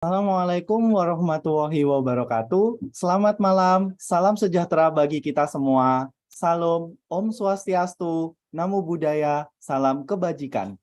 Assalamualaikum warahmatullahi wabarakatuh. Selamat malam, salam sejahtera bagi kita semua. Salam, Om Swastiastu, Namo Buddhaya, salam kebajikan.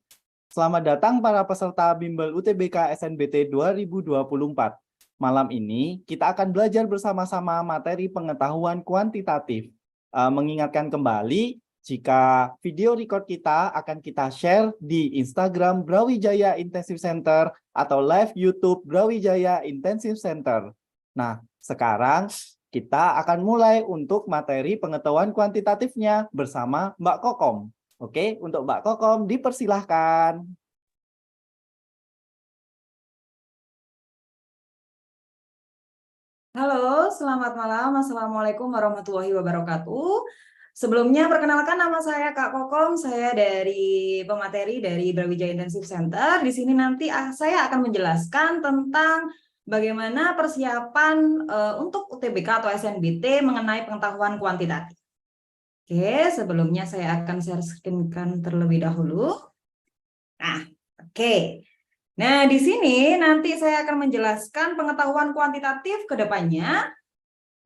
Selamat datang para peserta Bimbel UTBK SNBT 2024. Malam ini kita akan belajar bersama-sama materi pengetahuan kuantitatif. Mengingatkan kembali, jika video record kita akan kita share di Instagram Brawijaya Intensive Center atau live YouTube Brawijaya Intensive Center. Nah, sekarang kita akan mulai untuk materi pengetahuan kuantitatifnya bersama Mbak Kokom. Oke, untuk Mbak Kokom dipersilahkan. Halo, selamat malam. Assalamualaikum warahmatullahi wabarakatuh. Sebelumnya, perkenalkan nama saya Kak Kokom. Saya dari pemateri dari Brawijaya Intensive Center. Di sini nanti saya akan menjelaskan tentang bagaimana persiapan untuk UTBK atau SNBT mengenai pengetahuan kuantitatif. Oke, sebelumnya saya akan share screen-kan terlebih dahulu. Nah, oke. Nah, di sini nanti saya akan menjelaskan pengetahuan kuantitatif ke depannya.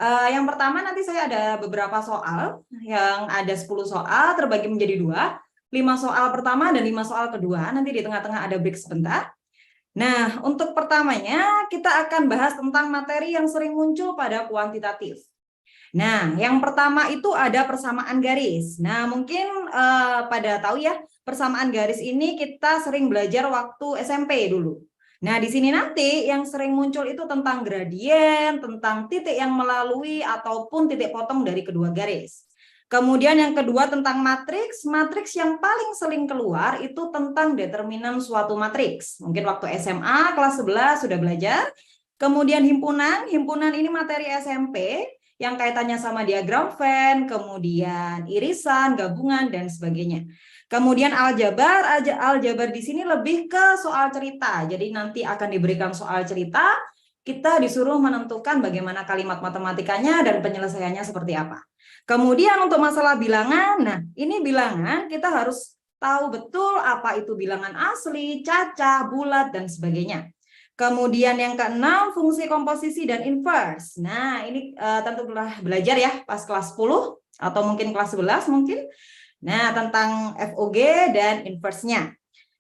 Yang pertama nanti saya ada beberapa soal, yang ada 10 soal terbagi menjadi 2, 5 soal pertama dan 5 soal kedua, nanti di tengah-tengah ada break sebentar. Nah, untuk pertamanya kita akan bahas tentang materi yang sering muncul pada kuantitatif. Nah, yang pertama itu ada persamaan garis. Nah, mungkin pada tahu ya, persamaan garis ini kita sering belajar waktu SMP dulu. Nah, di sini nanti yang sering muncul itu tentang gradien, tentang titik yang melalui ataupun titik potong dari kedua garis. Kemudian yang kedua tentang matriks. Matriks yang paling sering keluar itu tentang determinan suatu matriks. Mungkin waktu SMA kelas 11 sudah belajar. Kemudian himpunan ini materi SMP yang kaitannya sama diagram Venn, kemudian irisan, gabungan, dan sebagainya. Kemudian aljabar di sini lebih ke soal cerita. Jadi nanti akan diberikan soal cerita, kita disuruh menentukan bagaimana kalimat matematikanya dan penyelesaiannya seperti apa. Kemudian untuk masalah bilangan, nah ini bilangan kita harus tahu betul apa itu bilangan asli, cacah, bulat, dan sebagainya. Kemudian yang keenam, fungsi komposisi dan inverse. Nah, ini tentu telah belajar ya pas kelas 10 atau mungkin kelas 11 mungkin. Nah, tentang FOG dan inverse-nya.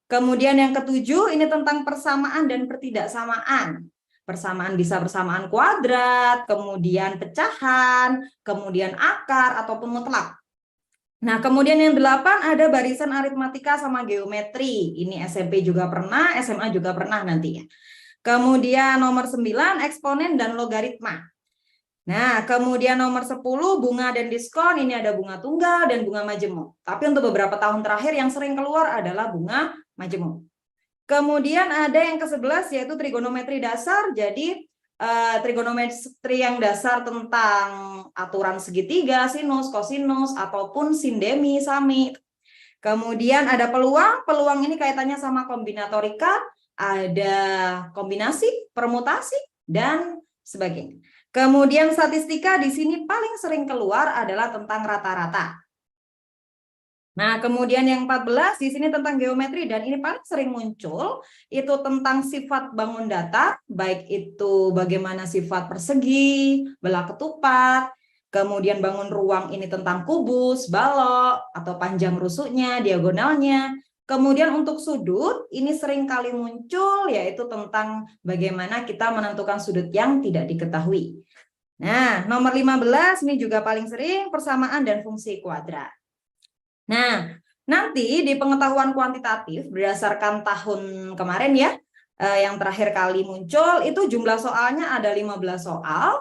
Kemudian yang ketujuh, ini tentang persamaan dan pertidaksamaan. Persamaan bisa persamaan kuadrat, kemudian pecahan, kemudian akar, ataupun mutlak. Nah, kemudian yang 8 ada barisan aritmatika sama geometri. Ini SMP juga pernah, SMA juga pernah nantinya. Kemudian nomor 9, eksponen dan logaritma. Nah, kemudian nomor 10, bunga dan diskon. Ini ada bunga tunggal dan bunga majemuk. Tapi untuk beberapa tahun terakhir yang sering keluar adalah bunga majemuk. Kemudian ada yang ke-11 yaitu trigonometri dasar. Jadi trigonometri yang dasar tentang aturan segitiga, sinus, kosinus, ataupun sindemi, sami. Kemudian ada peluang. Peluang ini kaitannya sama kombinatorika, ada kombinasi, permutasi, dan sebagainya. Kemudian statistika di sini paling sering keluar adalah tentang rata-rata. Nah, kemudian yang 14 di sini tentang geometri dan ini paling sering muncul itu tentang sifat bangun datar, baik itu bagaimana sifat persegi, belah ketupat, kemudian bangun ruang ini tentang kubus, balok, atau panjang rusuknya, diagonalnya. Kemudian untuk sudut, ini sering kali muncul yaitu tentang bagaimana kita menentukan sudut yang tidak diketahui. Nah, nomor 15 ini juga paling sering persamaan dan fungsi kuadrat. Nah, nanti di pengetahuan kuantitatif berdasarkan tahun kemarin ya, yang terakhir kali muncul itu jumlah soalnya ada 15 soal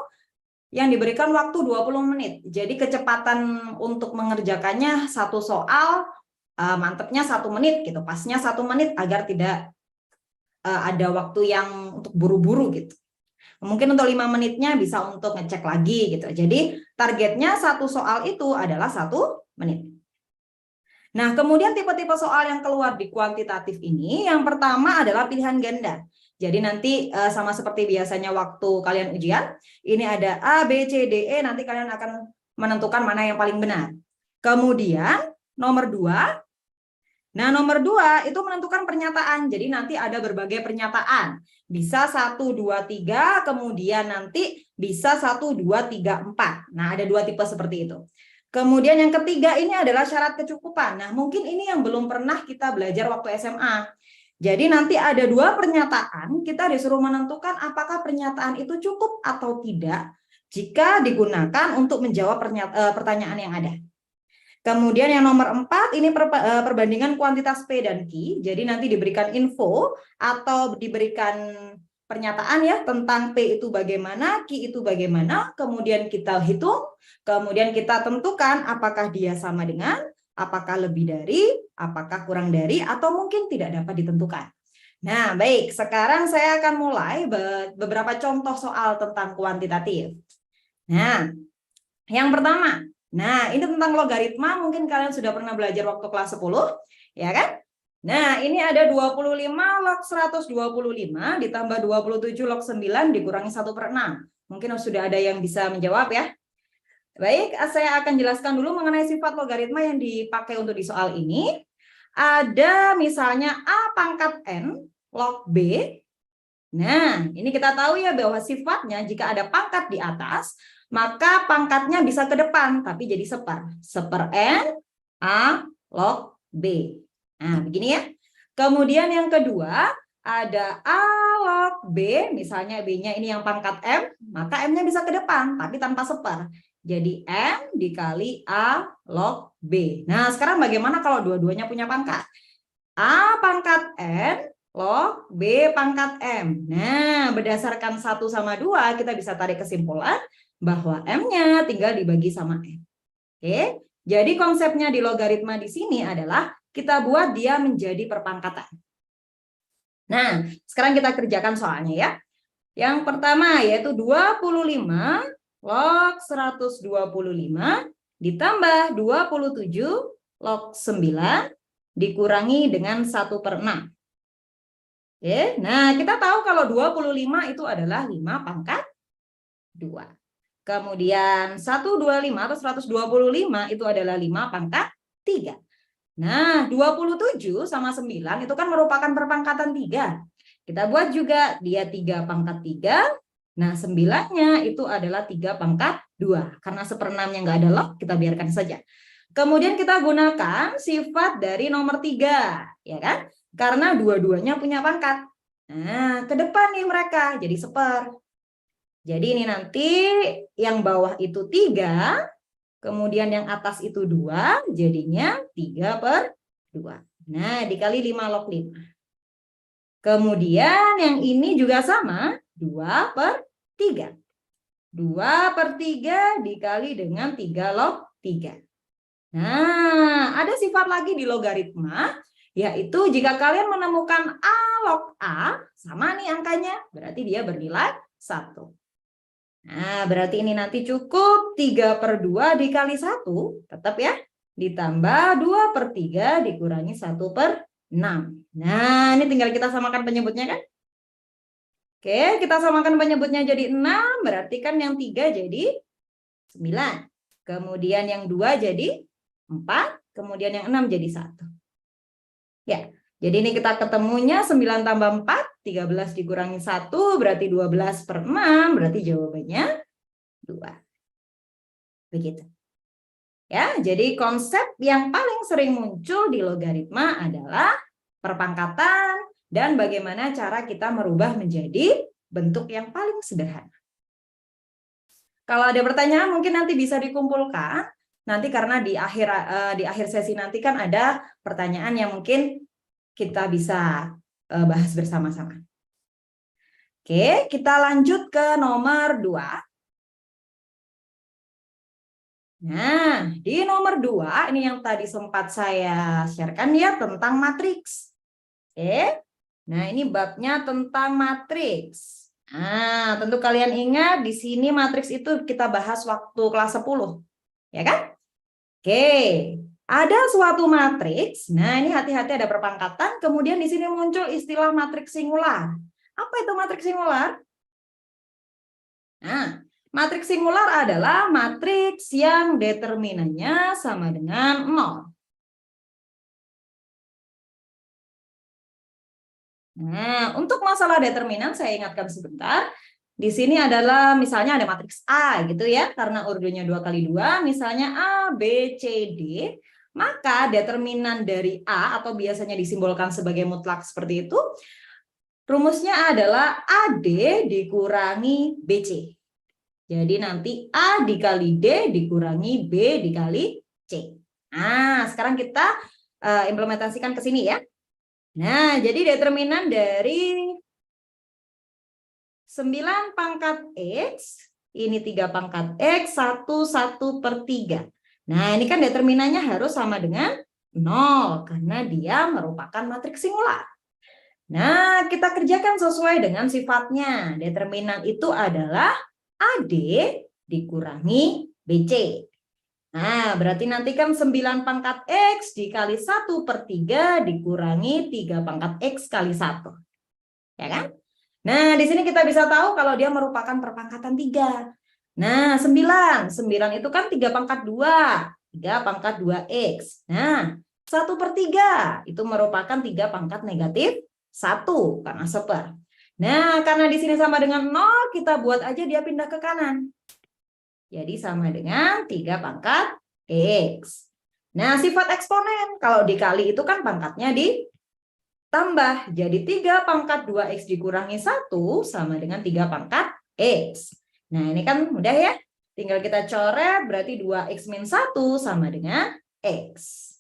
yang diberikan waktu 20 menit. Jadi kecepatan untuk mengerjakannya satu soal mantepnya 1 menit gitu, pasnya 1 menit agar tidak ada waktu yang untuk buru-buru gitu. Mungkin untuk 5 menitnya bisa untuk ngecek lagi gitu. Jadi targetnya satu soal itu adalah 1 menit. Nah, kemudian tipe-tipe soal yang keluar di kuantitatif ini, yang pertama adalah pilihan ganda. Jadi nanti sama seperti biasanya waktu kalian ujian, ini ada A, B, C, D, E, nanti kalian akan menentukan mana yang paling benar. Kemudian nomor 2, Nah, nomor 2 itu menentukan pernyataan. Jadi nanti ada berbagai pernyataan. Bisa 1, 2, 3, kemudian nanti bisa 1, 2, 3, 4. Nah, ada 2 tipe seperti itu. Kemudian yang ketiga ini adalah syarat kecukupan. Nah, mungkin ini yang belum pernah kita belajar waktu SMA. Jadi nanti ada 2 pernyataan, kita disuruh menentukan apakah pernyataan itu cukup atau tidak jika digunakan untuk menjawab pertanyaan yang ada. Kemudian yang nomor 4 ini perbandingan kuantitas P dan Q. Jadi nanti diberikan info atau diberikan pernyataan ya tentang P itu bagaimana, Q itu bagaimana, kemudian kita hitung, kemudian kita tentukan apakah dia sama dengan, apakah lebih dari, apakah kurang dari, atau mungkin tidak dapat ditentukan. Nah, baik, sekarang saya akan mulai beberapa contoh soal tentang kuantitatif. Nah, yang pertama, nah, ini tentang logaritma, mungkin kalian sudah pernah belajar waktu kelas 10, ya kan? Nah, ini ada 25 log 125 ditambah 27 log 9 dikurangi 1/6. Mungkin sudah ada yang bisa menjawab ya. Baik, saya akan jelaskan dulu mengenai sifat logaritma yang dipakai untuk di soal ini. Ada misalnya A pangkat N log B. Nah, ini kita tahu ya bahwa sifatnya jika ada pangkat di atas, maka pangkatnya bisa ke depan, tapi jadi seper N, A, log B. Nah, begini ya. Kemudian yang kedua, ada A log B, misalnya B-nya ini yang pangkat M, maka M-nya bisa ke depan, tapi tanpa seper. Jadi M dikali A log B. Nah, sekarang bagaimana kalau dua-duanya punya pangkat? A pangkat N log B pangkat M. Nah, berdasarkan 1 sama 2, kita bisa tarik kesimpulan bahwa M-nya tinggal dibagi sama M. Oke, jadi konsepnya di logaritma di sini adalah kita buat dia menjadi perpangkatan. Nah, sekarang kita kerjakan soalnya ya. Yang pertama yaitu 25 log 125 ditambah 27 log 9 dikurangi dengan 1/6. Oke, nah kita tahu kalau 25 itu adalah 5 pangkat 2. Kemudian 125 atau 125 itu adalah 5 pangkat 3. Nah, 27 sama 9 itu kan merupakan perpangkatan 3. Kita buat juga dia 3 pangkat 3. Nah, 9-nya itu adalah 3 pangkat 2. Karena 1/6-nya nggak ada log, kita biarkan saja. Kemudian kita gunakan sifat dari nomor 3, ya kan? Karena dua-duanya punya pangkat. Nah, ke depan nih mereka jadi seper. Jadi ini nanti yang bawah itu 3, kemudian yang atas itu 2, jadinya 3/2. Nah, dikali 5 log 5. Kemudian yang ini juga sama, 2/3. 2/3 dikali dengan 3 log 3. Nah, ada sifat lagi di logaritma, yaitu jika kalian menemukan A log A, sama nih angkanya, berarti dia bernilai 1. Nah, berarti ini nanti cukup 3/2 dikali 1, tetap ya, ditambah 2/3 dikurangi 1/6. Nah, ini tinggal kita samakan penyebutnya kan? Oke, kita samakan penyebutnya jadi 6, berarti kan yang 3 jadi 9. Kemudian yang 2 jadi 4, kemudian yang 6 jadi 1. Ya, jadi ini kita ketemunya 9 tambah 4, 13 dikurangi 1, berarti 12/6, berarti jawabannya 2. Begitu. Ya, jadi konsep yang paling sering muncul di logaritma adalah perpangkatan dan bagaimana cara kita merubah menjadi bentuk yang paling sederhana. Kalau ada pertanyaan mungkin nanti bisa dikumpulkan. Nanti karena di akhir sesi nanti kan ada pertanyaan yang mungkin kita bisa bahas bersama-sama. Oke, kita lanjut ke nomor 2. Nah, di nomor 2 ini yang tadi sempat saya sharekan ya tentang matriks. Oke. Nah, ini babnya tentang matriks. Nah, tentu kalian ingat di sini matriks itu kita bahas waktu kelas 10. Ya kan? Oke. Ada suatu matriks. Nah, ini hati-hati ada perpangkatan, kemudian di sini muncul istilah matriks singular. Apa itu matriks singular? Nah, matriks singular adalah matriks yang determinannya sama dengan 0. Nah, untuk masalah determinan saya ingatkan sebentar. Di sini adalah misalnya ada matriks A gitu ya, karena ordonya 2 kali 2, misalnya A, B, C, D, maka determinan dari A atau biasanya disimbolkan sebagai mutlak seperti itu, rumusnya adalah AD dikurangi BC. Jadi nanti A dikali D dikurangi B dikali C. Nah, sekarang kita implementasikan ke sini ya. Nah, jadi determinan dari 9 pangkat X, ini 3 pangkat X, 1/3. Nah, ini kan determinannya harus sama dengan 0, karena dia merupakan matriks singular. Nah, kita kerjakan sesuai dengan sifatnya. Determinan itu adalah AD dikurangi BC. Nah, berarti nanti kan 9 pangkat X dikali 1/3 dikurangi 3 pangkat X kali 1. Ya kan? Nah, di sini kita bisa tahu kalau dia merupakan perpangkatan 3. Nah, 9 itu kan 3 pangkat 2. 3 pangkat 2X. Nah, 1/3 itu merupakan 3 pangkat negatif 1 karena seper. Nah, karena di sini sama dengan 0, kita buat aja dia pindah ke kanan. Jadi sama dengan 3 pangkat X. Nah, sifat eksponen. Kalau dikali itu kan pangkatnya ditambah. Jadi 3 pangkat 2X dikurangi 1 sama dengan 3 pangkat X. Nah, ini kan mudah ya. Tinggal kita coret, berarti 2X min 1 sama dengan X.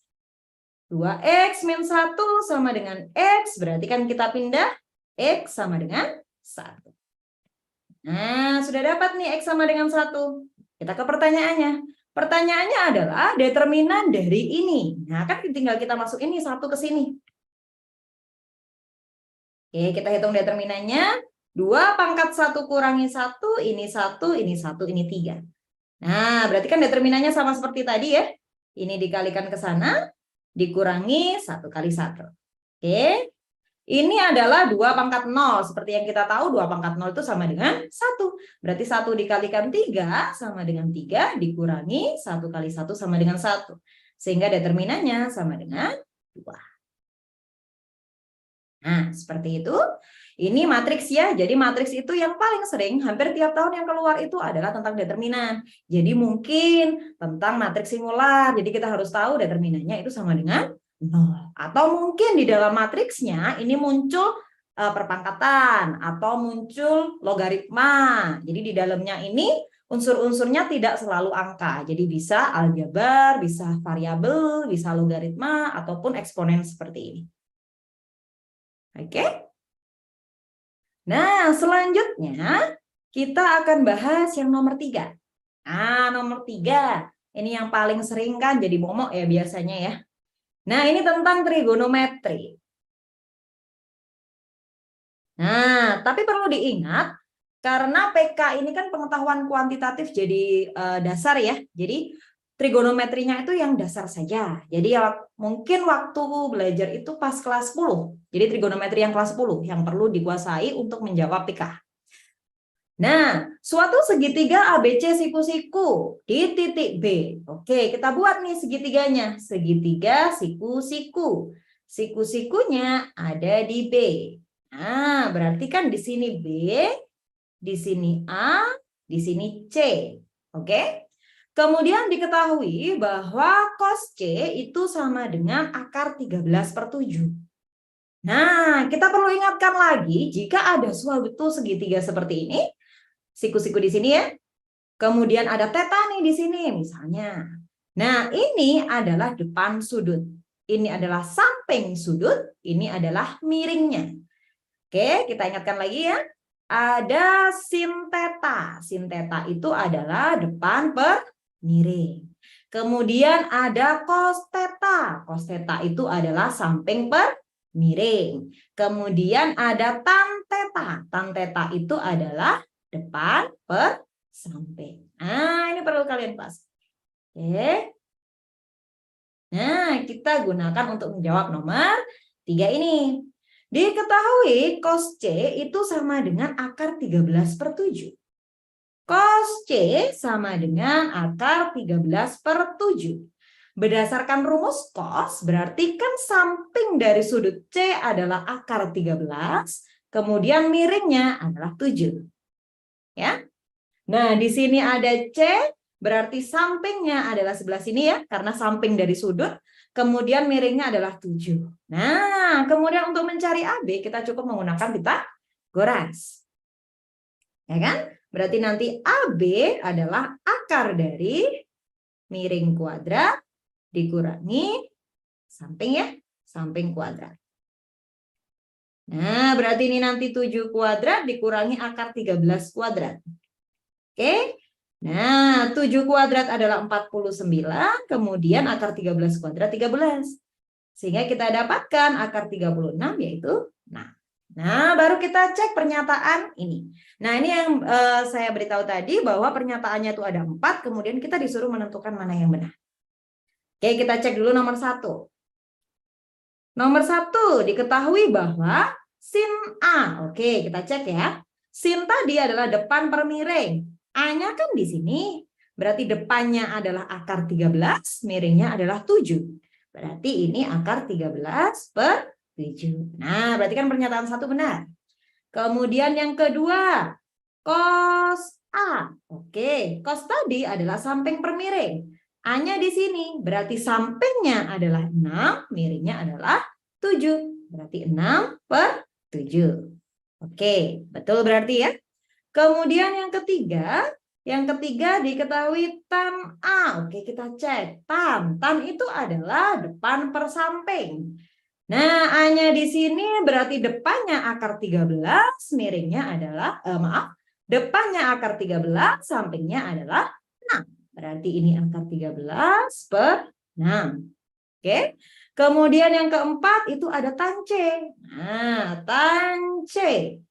2X min 1 sama dengan X, berarti kan kita pindah X sama dengan 1. Nah, sudah dapat nih X sama dengan 1. Kita ke pertanyaannya. Pertanyaannya adalah determinan dari ini. Nah, kan tinggal kita masuk ini 1 ke sini. Oke, kita hitung determinannya. 2 pangkat 1 kurangi 1, ini 1, ini 1, ini 3. Nah, berarti kan determinannya sama seperti tadi ya. Ini dikalikan ke sana, dikurangi 1 kali 1. Oke. Ini adalah 2 pangkat 0. Seperti yang kita tahu 2 pangkat 0 itu sama dengan 1. Berarti 1 dikalikan 3 sama dengan 3 dikurangi 1 kali 1 sama dengan 1. Sehingga determinannya sama dengan 2. Nah, seperti itu. Ini matriks ya. Jadi matriks itu yang paling sering hampir tiap tahun yang keluar itu adalah tentang determinan. Jadi mungkin tentang matriks singular. Jadi kita harus tahu determinannya itu sama dengan 0. Atau mungkin di dalam matriksnya ini muncul perpangkatan atau muncul logaritma. Jadi di dalamnya ini unsur-unsurnya tidak selalu angka. Jadi bisa aljabar, bisa variabel, bisa logaritma, ataupun eksponen seperti ini. Oke? Nah, selanjutnya kita akan bahas yang nomor 3. Nah, nomor 3. Ini yang paling sering kan jadi momok ya biasanya ya. Nah, ini tentang trigonometri. Nah, tapi perlu diingat, karena PK ini kan pengetahuan kuantitatif jadi dasar ya. Jadi trigonometrinya itu yang dasar saja. Jadi ya, mungkin waktu belajar itu pas kelas 10. Jadi trigonometri yang kelas 10 yang perlu dikuasai untuk menjawab PK. Nah, suatu segitiga ABC siku-siku di titik B. Oke, kita buat nih segitiganya. Segitiga siku-siku. Siku-sikunya ada di B. Nah, berarti kan di sini B, di sini A, di sini C. Oke? Kemudian diketahui bahwa cos C itu sama dengan akar 13/7. Nah, kita perlu ingatkan lagi jika ada suatu segitiga seperti ini, siku-siku di sini ya. Kemudian ada theta nih di sini misalnya. Nah, ini adalah depan sudut. Ini adalah samping sudut, ini adalah miringnya. Oke, kita ingatkan lagi ya. Ada sin theta. Sin theta itu adalah depan per miring. Kemudian ada cos theta. Cos theta itu adalah samping per miring. Kemudian ada tan theta. Tan theta itu adalah depan per samping. Nah, ini perlu kalian pas. Oke. Nah, kita gunakan untuk menjawab nomor 3 ini. Diketahui cos C itu sama dengan akar 13/7. Cos C sama dengan akar 13/7. Berdasarkan rumus cos, berarti kan samping dari sudut C adalah akar 13, kemudian miringnya adalah 7. Ya. Nah, di sini ada C, berarti sampingnya adalah sebelah sini ya, karena samping dari sudut, kemudian miringnya adalah 7. Nah, kemudian untuk mencari AB, kita cukup menggunakan Pitagoras. Ya kan? Berarti nanti AB adalah akar dari miring kuadrat dikurangi samping ya, samping kuadrat. Nah, berarti ini nanti 7 kuadrat dikurangi akar 13 kuadrat. Oke. Nah, 7 kuadrat adalah 49, kemudian akar 13 kuadrat 13. Sehingga kita dapatkan akar 36 yaitu 6. Nah, baru kita cek pernyataan ini. Nah, ini yang saya beritahu tadi bahwa pernyataannya itu ada 4, kemudian kita disuruh menentukan mana yang benar. Oke, kita cek dulu nomor 1. Nomor 1, diketahui bahwa sin A. Oke, kita cek ya. Sin tadi adalah depan per miring. A-nya kan di sini. Berarti depannya adalah akar 13, miringnya adalah 7. Berarti ini akar 13 per 7. Nah, berarti kan pernyataan 1 benar. Kemudian yang kedua, cos A. Oke, cos tadi adalah samping per miring. A-nya di sini, berarti sampingnya adalah 6, miringnya adalah 7. Berarti 6 per 7. Oke, betul berarti ya. Kemudian yang ketiga diketahui tan A. Oke, kita cek. Tan itu adalah depan per samping. Nah, A-nya di sini berarti depannya akar 13, miringnya adalah, depannya akar 13, sampingnya adalah 6. Berarti ini akar 13 per 6. Oke. Kemudian yang keempat itu ada tan C. Nah, tan C.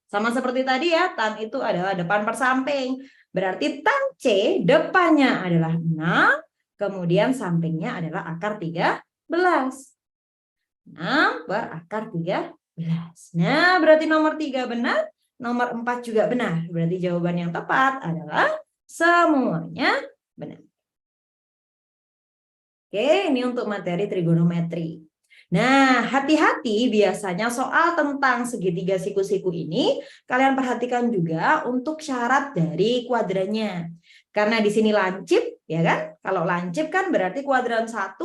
Sama seperti tadi ya, tan itu adalah depan per samping. Berarti tan C depannya adalah 6, kemudian sampingnya adalah akar 13. 6 per akar 13. Nah, berarti nomor 3 benar, nomor 4 juga benar. Berarti jawaban yang tepat adalah semuanya benar. Oke, ini untuk materi trigonometri. Nah, hati-hati biasanya soal tentang segitiga siku-siku ini, kalian perhatikan juga untuk syarat dari kuadrannya. Karena di sini lancip, ya kan? Kalau lancip kan berarti kuadran 1.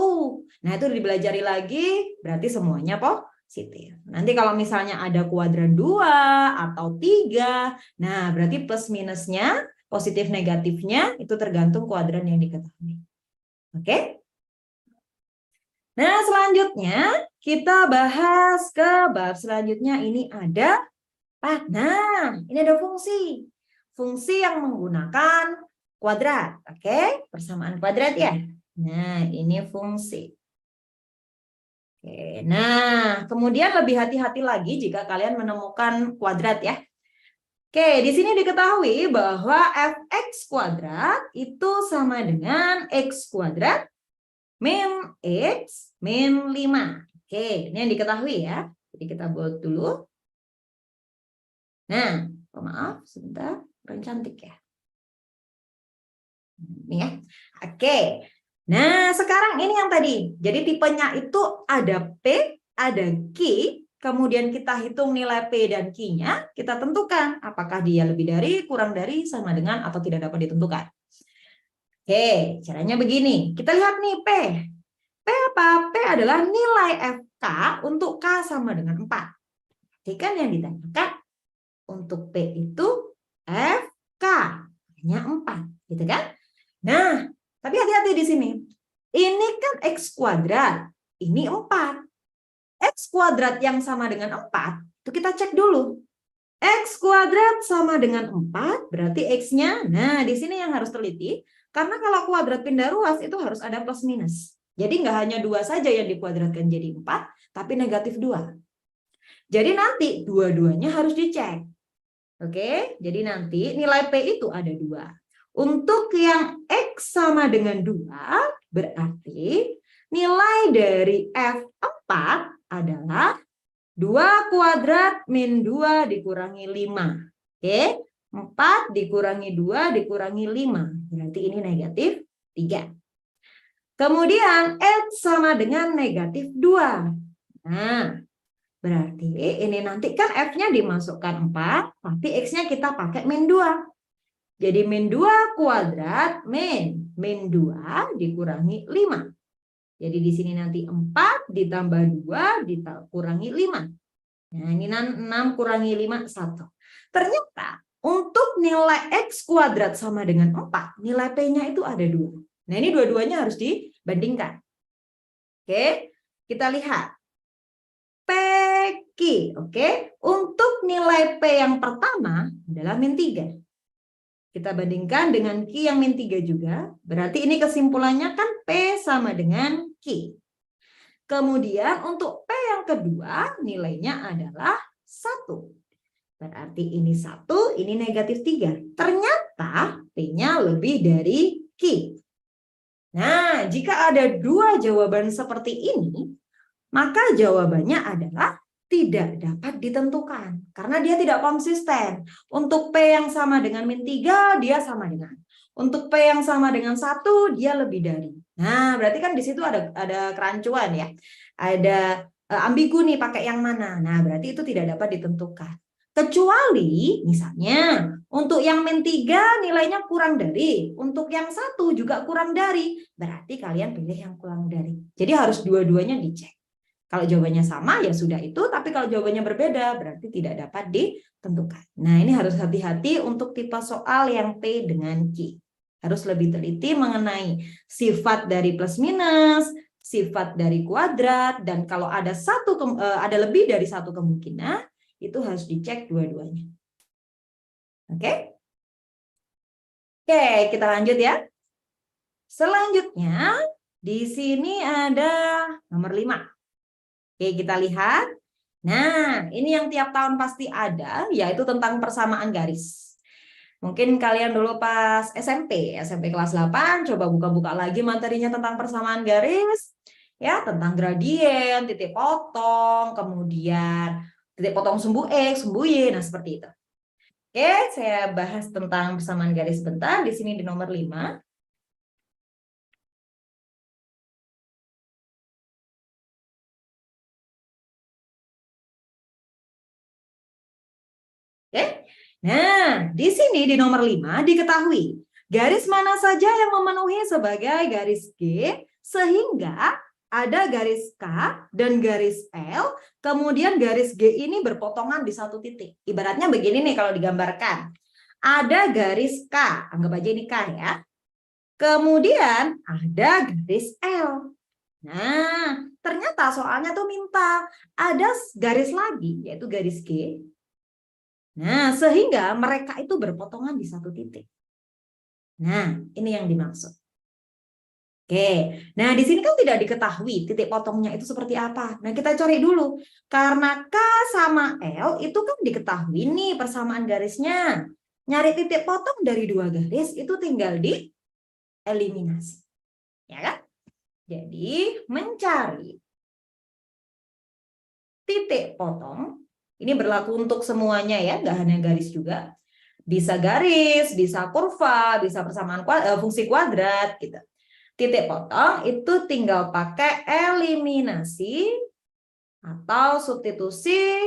Nah, itu dipelajari lagi, berarti semuanya positif. Nanti kalau misalnya ada kuadran 2 atau 3, nah berarti plus minusnya, positif negatifnya, itu tergantung kuadran yang diketahui. Oke? Nah, selanjutnya kita bahas ke bab selanjutnya. Ini ada ini ada fungsi. Fungsi yang menggunakan kuadrat. Oke, persamaan kuadrat ya. Nah, ini fungsi. Oke, nah, kemudian lebih hati-hati lagi jika kalian menemukan kuadrat ya. Oke, di sini diketahui bahwa fx kuadrat itu sama dengan x kuadrat min X min 5. Oke, ini yang diketahui ya. Jadi kita buat dulu. Nah, maaf, sebentar. Kurang cantik ya. Ini ya. Oke. Nah, sekarang ini yang tadi. Jadi tipenya itu ada P, ada Q. Kemudian kita hitung nilai P dan Q-nya. Kita tentukan apakah dia lebih dari, kurang dari, sama dengan, atau tidak dapat ditentukan. Oke, caranya begini. Kita lihat nih P. P apa? P adalah nilai FK untuk K sama dengan 4. Jadi kan yang ditanyakan untuk P itu FK. Hanya 4. Gitu kan? Nah, tapi hati-hati di sini. Ini kan X kuadrat. Ini 4. X kuadrat yang sama dengan 4. Itu kita cek dulu. X kuadrat sama dengan 4. Berarti X-nya. Nah, di sini yang harus teliti. Karena kalau kuadrat pindah ruas itu harus ada plus minus. Jadi nggak hanya 2 saja yang dikuadratkan jadi 4, tapi negatif 2. Jadi nanti dua-duanya harus dicek. Oke, jadi nanti nilai P itu ada 2. Untuk yang X sama dengan 2, berarti nilai dari F4 adalah 2 kuadrat min 2 dikurangi 5. Oke, 4 dikurangi 2 dikurangi 5. Berarti ini negatif 3. Kemudian X sama dengan negatif 2. Nah, berarti ini nanti kan F-nya dimasukkan 4, tapi X-nya kita pakai min 2. Jadi min 2 kuadrat min 2 dikurangi 5. Jadi di sini nanti 4 ditambah 2 dikurangi 5. Nah, ini 6 kurangi 5, 1. Ternyata untuk nilai X kuadrat sama dengan 4, nilai P-nya itu ada 2. Nah, ini dua-duanya harus dibandingkan. Oke, kita lihat. PQ, oke. Untuk nilai P yang pertama adalah min 3. Kita bandingkan dengan Q yang min 3 juga. Berarti ini kesimpulannya kan P sama dengan Q. Kemudian untuk P yang kedua nilainya adalah 1. Berarti ini 1, ini negatif 3. Ternyata P-nya lebih dari Q. Nah, jika ada dua jawaban seperti ini, maka jawabannya adalah tidak dapat ditentukan. Karena dia tidak konsisten. Untuk P yang sama dengan min 3, dia sama dengan. Untuk P yang sama dengan 1, dia lebih dari. Nah, berarti kan di situ ada kerancuan ya. Ada ambigu nih pakai yang mana. Nah, berarti itu tidak dapat ditentukan. Kecuali misalnya untuk yang min 3 nilainya kurang dari, untuk yang 1 juga kurang dari, berarti kalian pilih yang kurang dari. Jadi harus dua-duanya dicek. Kalau jawabannya sama ya sudah itu, tapi kalau jawabannya berbeda berarti tidak dapat ditentukan. Nah, ini harus hati-hati untuk tipe soal yang P dengan Q. Harus lebih teliti mengenai sifat dari plus minus, sifat dari kuadrat, dan kalau ada lebih dari satu kemungkinan, itu harus dicek dua-duanya. Oke? Oke, kita lanjut ya. Selanjutnya, di sini ada nomor 5. Oke, kita lihat. Nah, ini yang tiap tahun pasti ada, yaitu tentang persamaan garis. Mungkin kalian dulu pas SMP kelas 8, coba buka-buka lagi materinya tentang persamaan garis. Ya, tentang gradien, titik potong, kemudian titik potong sumbu X, sumbu Y, nah seperti itu. Oke, saya bahas tentang persamaan garis sebentar, di sini di nomor 5. Oke. Nah, di sini di nomor 5 diketahui garis mana saja yang memenuhi sebagai garis G sehingga ada garis K dan garis L, kemudian garis G ini berpotongan di satu titik. Ibaratnya begini nih kalau digambarkan. Ada garis K, anggap aja ini K ya. Kemudian ada garis L. Nah, ternyata soalnya tuh minta ada garis lagi, yaitu garis G. Nah, sehingga mereka itu berpotongan di satu titik. Nah, ini yang dimaksud. Oke, nah di sini kan tidak diketahui titik potongnya itu seperti apa. Nah, kita cari dulu. Karena K sama L itu kan diketahui nih persamaan garisnya. Nyari titik potong dari dua garis itu tinggal dieliminasi. Ya kan? Jadi, mencari titik potong, ini berlaku untuk semuanya ya, nggak hanya garis juga. Bisa garis, bisa kurva, bisa persamaan fungsi kuadrat gitu. Titik potong itu tinggal pakai eliminasi atau substitusi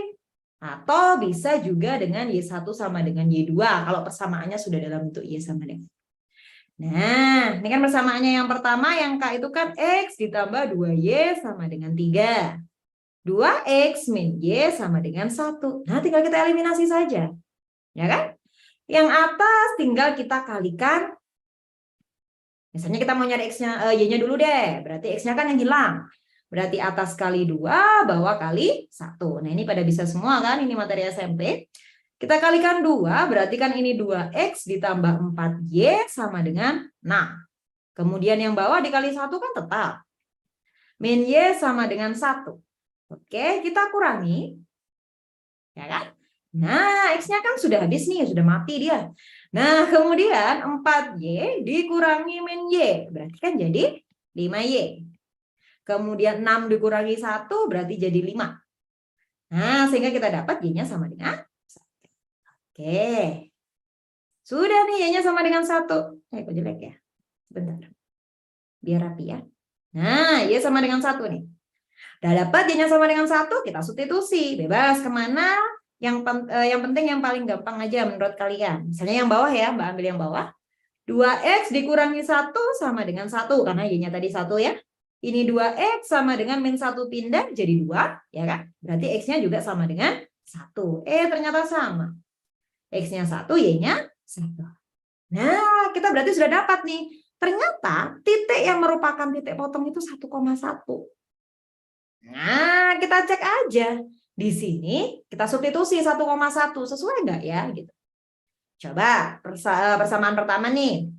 atau bisa juga dengan Y1 sama dengan Y2 kalau persamaannya sudah dalam bentuk Y sama dengan. Nah, ini kan persamaannya yang pertama yang K itu kan X ditambah 2Y sama dengan 3. 2X min Y sama dengan 1. Nah, tinggal kita eliminasi saja. Ya kan? Yang atas tinggal kita kalikan. Misalnya kita mau nyari X-nya, Y-nya dulu deh. Berarti X-nya kan yang hilang. Berarti atas kali 2, bawah kali 1. Nah, ini pada bisa semua kan? Ini materi SMP. Kita kalikan 2, berarti kan ini 2X ditambah 4Y sama dengan 6. Kemudian yang bawah dikali 1 kan tetap. Min Y sama dengan 1. Oke, kita kurangi. Ya kan? Nah, X-nya kan sudah habis nih, sudah mati dia. Nah, kemudian 4Y dikurangi min Y. Berarti kan jadi 5Y. Kemudian 6 dikurangi 1 berarti jadi 5. Nah, sehingga kita dapat Y-nya sama dengan 1. Oke. Sudah nih Y-nya sama dengan 1. Kok jelek ya? Bentar. Biar rapi ya. Nah, Y sama dengan 1 nih. Udah dapat Y-nya sama dengan 1, kita substitusi. Bebas kemana? Yang penting yang paling gampang aja menurut kalian. Misalnya yang bawah ya, Mbak ambil yang bawah. 2X dikurangi 1 sama dengan 1, karena Y-nya tadi 1 ya. Ini 2X sama dengan min 1 pindah jadi 2, ya kan? Berarti X-nya juga sama dengan 1. Ternyata sama. X-nya 1, Y-nya 1. Nah, kita berarti sudah dapat nih. Ternyata titik yang merupakan titik potong itu 1,1. Nah, kita cek aja. Di sini kita substitusi 1,1. Sesuai nggak ya? Gitu. Coba persamaan pertama nih.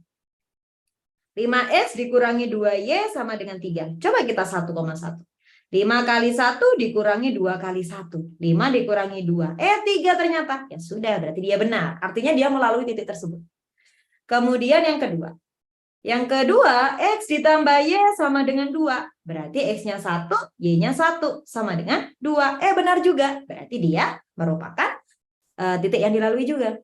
5X dikurangi 2Y sama dengan 3. Coba kita 1,1. 5 kali 1 dikurangi 2 kali 1. 5 dikurangi 2. 3 ternyata. Ya sudah, berarti dia benar. Artinya dia melalui titik tersebut. Kemudian yang kedua. Yang kedua, X ditambah Y sama dengan 2. Berarti X-nya 1, Y-nya 1. Sama dengan 2. Benar juga. Berarti dia merupakan titik yang dilalui juga.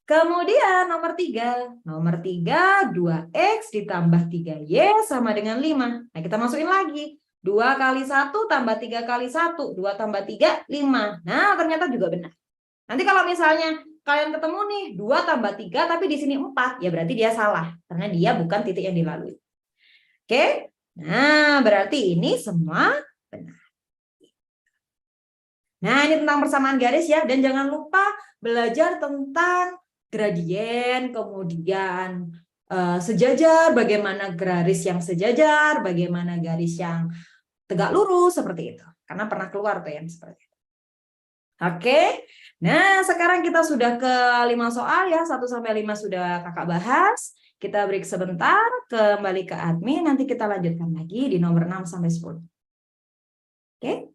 Kemudian nomor 3. Nomor 3, 2X ditambah 3Y sama dengan 5. Nah, kita masukin lagi. 2 kali 1 tambah 3 kali 1. 2 tambah 3, 5. Nah, ternyata juga benar. Nanti kalau misalnya kalian ketemu nih 2 tambah 3 tapi di sini 4, ya berarti dia salah. Karena dia bukan titik yang dilalui. Oke? Nah, berarti ini semua benar. Nah, ini tentang persamaan garis ya. Dan jangan lupa belajar tentang gradien, kemudian sejajar, bagaimana garis yang sejajar, bagaimana garis yang tegak lurus, seperti itu. Karena pernah keluar tuh yang seperti itu. Oke, nah sekarang kita sudah ke 5 soal ya, 1-5 sudah kakak bahas. Kita break sebentar, kembali ke admin, nanti kita lanjutkan lagi di nomor 6-10. Oke.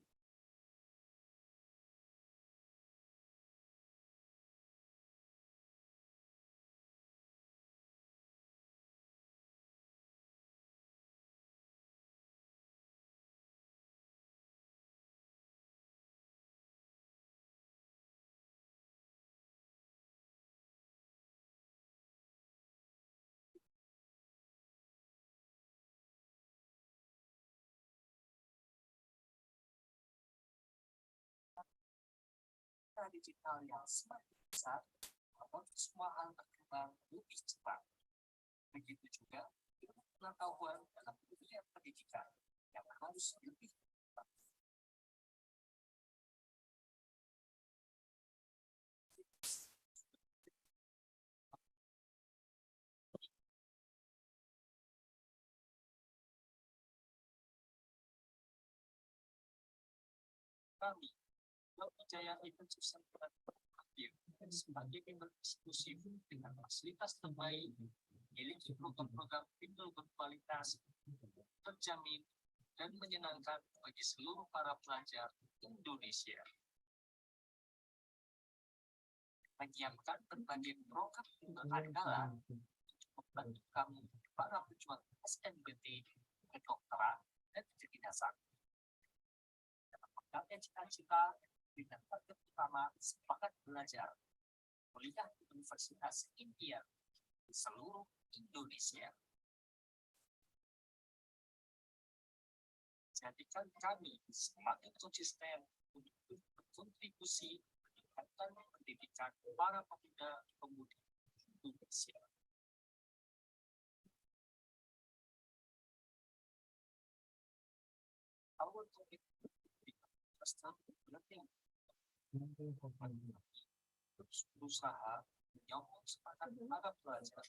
Digital yang semakin besar, membuat semua hal berkembang lebih cepat. Begitu juga ilmu pengetahuan dalam dunia pendidikan yang harus lebih cepat. Kami Brawijaya Intensif Center hadir sebagai member eksklusif dengan fasilitas terbaik, memiliki program-program bimbel berkualitas, terjamin, dan menyenangkan bagi seluruh para pelajar Indonesia. Menyiapkan berbagai program bimbel andalan untuk membantu kamu para pejuang SNBT, kedokteran, dan kedinasan. Dalam menggapai cita-cita dengan target utama semangat belajar, kuliah di Universitas Impian di seluruh Indonesia. Jadikan kami semakin konsisten untuk berkontribusi meningkatkan pendidikan para pemuda-pemudi Indonesia. Our commitment terus berusaha menyokong semangat para pelajar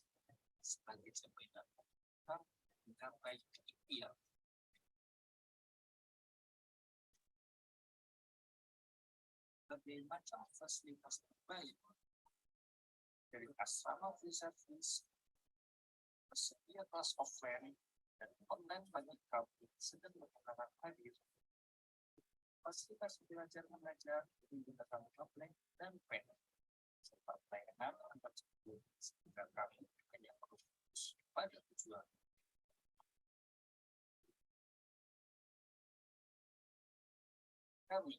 sebagai jaminan kita mencapai impian. Berbagai macam fasilitas terbaik dari asrama free service, tersedia kelas offline dan online bagi kamu sedang berkenalan hadir. Fasilitas belajar mengajar menggunakan tablet dan pen, serta pelayanan antar sekolah sehingga kami hanya fokus pada tujuan. Kami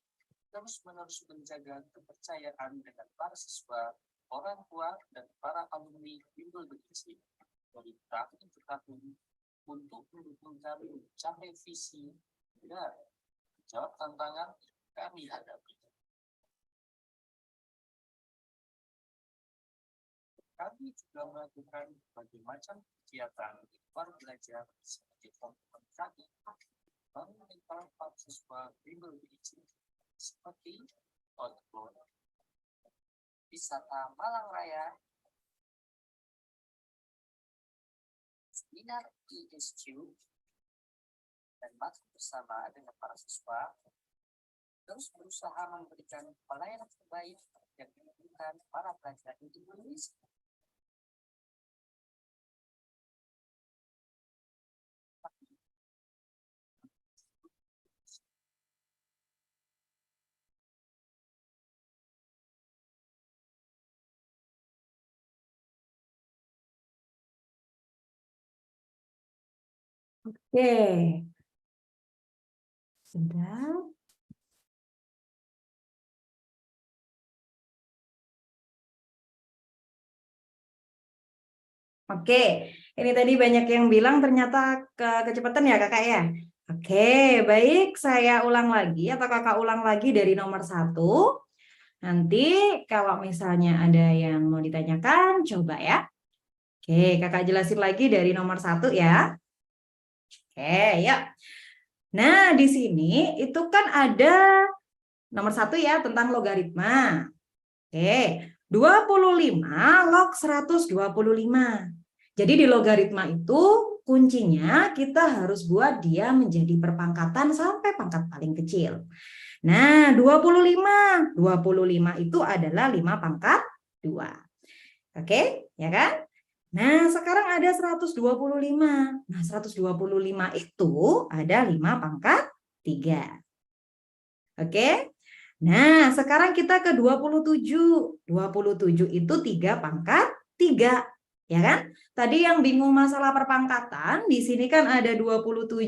terus-menerus menjaga kepercayaan dengan para siswa, orang tua, dan para alumni bimbel bergizi dari tahun ke tahun untuk mendukung kami mencapai visi dan menjawab tantangan kami hadapi. Kami juga melakukan berbagai macam kegiatan di luar belajar sebagai komitmen kami meminta para siswa bimbel berizin seperti outbound, wisata Malang Raya, seminar ESQ, dan makan bersama dengan para siswa, terus berusaha memberikan pelayanan terbaik yang dibutuhkan para pelajar di Indonesia. Oke. Sudah. Oke, ini tadi banyak yang bilang ternyata kecepatan ya kakak ya. Oke, baik, saya ulang lagi atau kakak ulang lagi dari nomor 1. Nanti kalau misalnya ada yang mau ditanyakan, coba ya. Oke, kakak jelasin lagi dari nomor 1 ya. Oke, yuk. Nah, di sini itu kan ada nomor 1 ya tentang logaritma. Oke, 25 log 125. Jadi di logaritma itu kuncinya kita harus buat dia menjadi perpangkatan sampai pangkat paling kecil. Nah, 25 itu adalah 5 pangkat 2. Oke, ya kan? Nah, sekarang ada 125. Nah, 125 itu ada 5 pangkat 3. Oke? Nah, sekarang kita ke 27. 27 itu 3 pangkat 3. Ya kan? Tadi yang bingung masalah perpangkatan, di sini kan ada 27,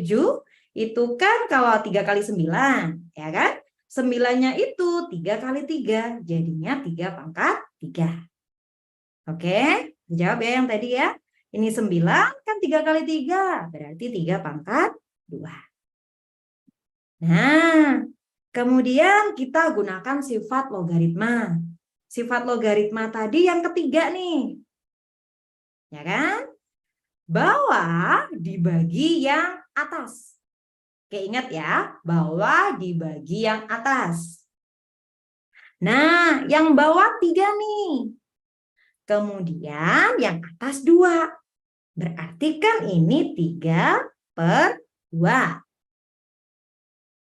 itu kan kalau 3 kali 9, ya kan? 9-nya itu 3 kali 3, jadinya 3 pangkat 3. Oke, dijawab ya yang tadi ya. Ini 9 kan 3 kali 3, berarti 3 pangkat 2. Nah, kemudian kita gunakan sifat logaritma. Sifat logaritma tadi yang ketiga nih. Ya kan? Bawah dibagi yang atas. Oke, ingat ya, bawah dibagi yang atas. Nah, yang bawah 3 nih. Kemudian yang atas 2. Berarti kan ini 3/2.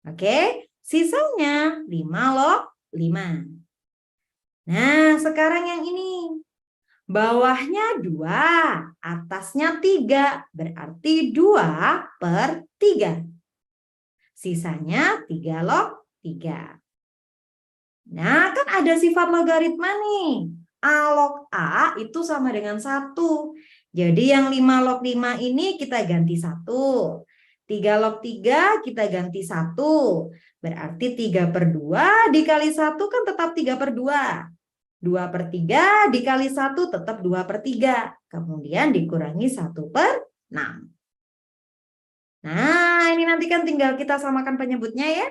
Oke, sisanya 5 log 5. Nah, sekarang yang ini. Bawahnya 2, atasnya 3, berarti 2/3. Sisanya 3 log 3. Nah, kan ada sifat logaritma nih. A log A itu sama dengan 1. Jadi yang 5 log 5 ini kita ganti 1. 3 log 3 kita ganti 1. Berarti 3/2 dikali 1 kan tetap 3/2. 2/3 dikali 1 tetap 2/3. Kemudian dikurangi 1/6. Nah, ini nanti kan tinggal kita samakan penyebutnya ya.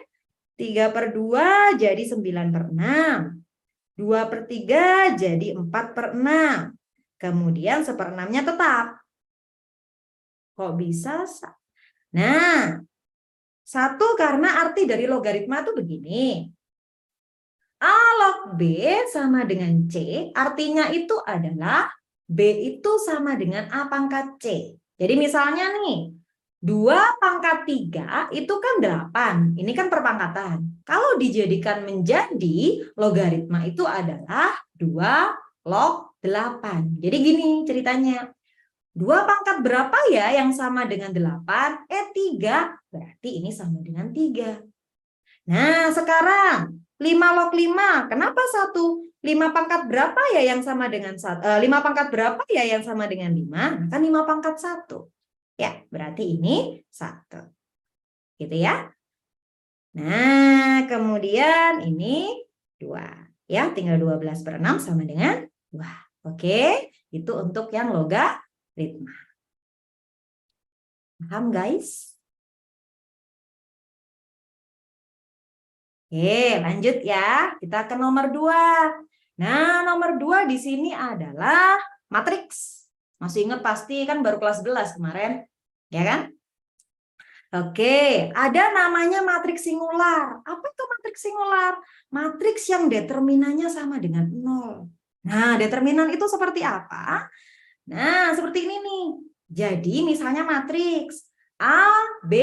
3/2 jadi 9/6. 2/3 jadi 4/6. Kemudian 1/6-nya tetap. Kok bisa? Nah, 1 karena arti dari logaritma itu begini. A log B sama dengan C, artinya itu adalah B itu sama dengan A pangkat C. Jadi misalnya nih, 2 pangkat 3 itu kan 8. Ini kan perpangkatan. Kalau dijadikan menjadi logaritma itu adalah 2 log 8. Jadi gini ceritanya. 2 pangkat berapa ya yang sama dengan 8? 3. Berarti ini sama dengan 3. Nah, sekarang 5 log 5. Kenapa 1? 5 pangkat berapa ya yang sama dengan 1? 5 pangkat berapa ya yang sama dengan 5? Kan 5 pangkat 1. Ya, berarti ini 1. Gitu ya. Nah, kemudian ini 2. Ya, tinggal 12/6 sama dengan 2. Oke, itu untuk yang logaritma. Paham, guys? Oke, lanjut ya. Kita ke nomor 2. Nah, nomor 2 di sini adalah matriks. Masih ingat pasti kan baru kelas 11 kemarin, ya kan? Oke, ada namanya matriks singular. Apa itu matriks singular? Matriks yang determinannya sama dengan 0. Nah, determinan itu seperti apa? Nah, seperti ini nih. Jadi misalnya matriks A, B,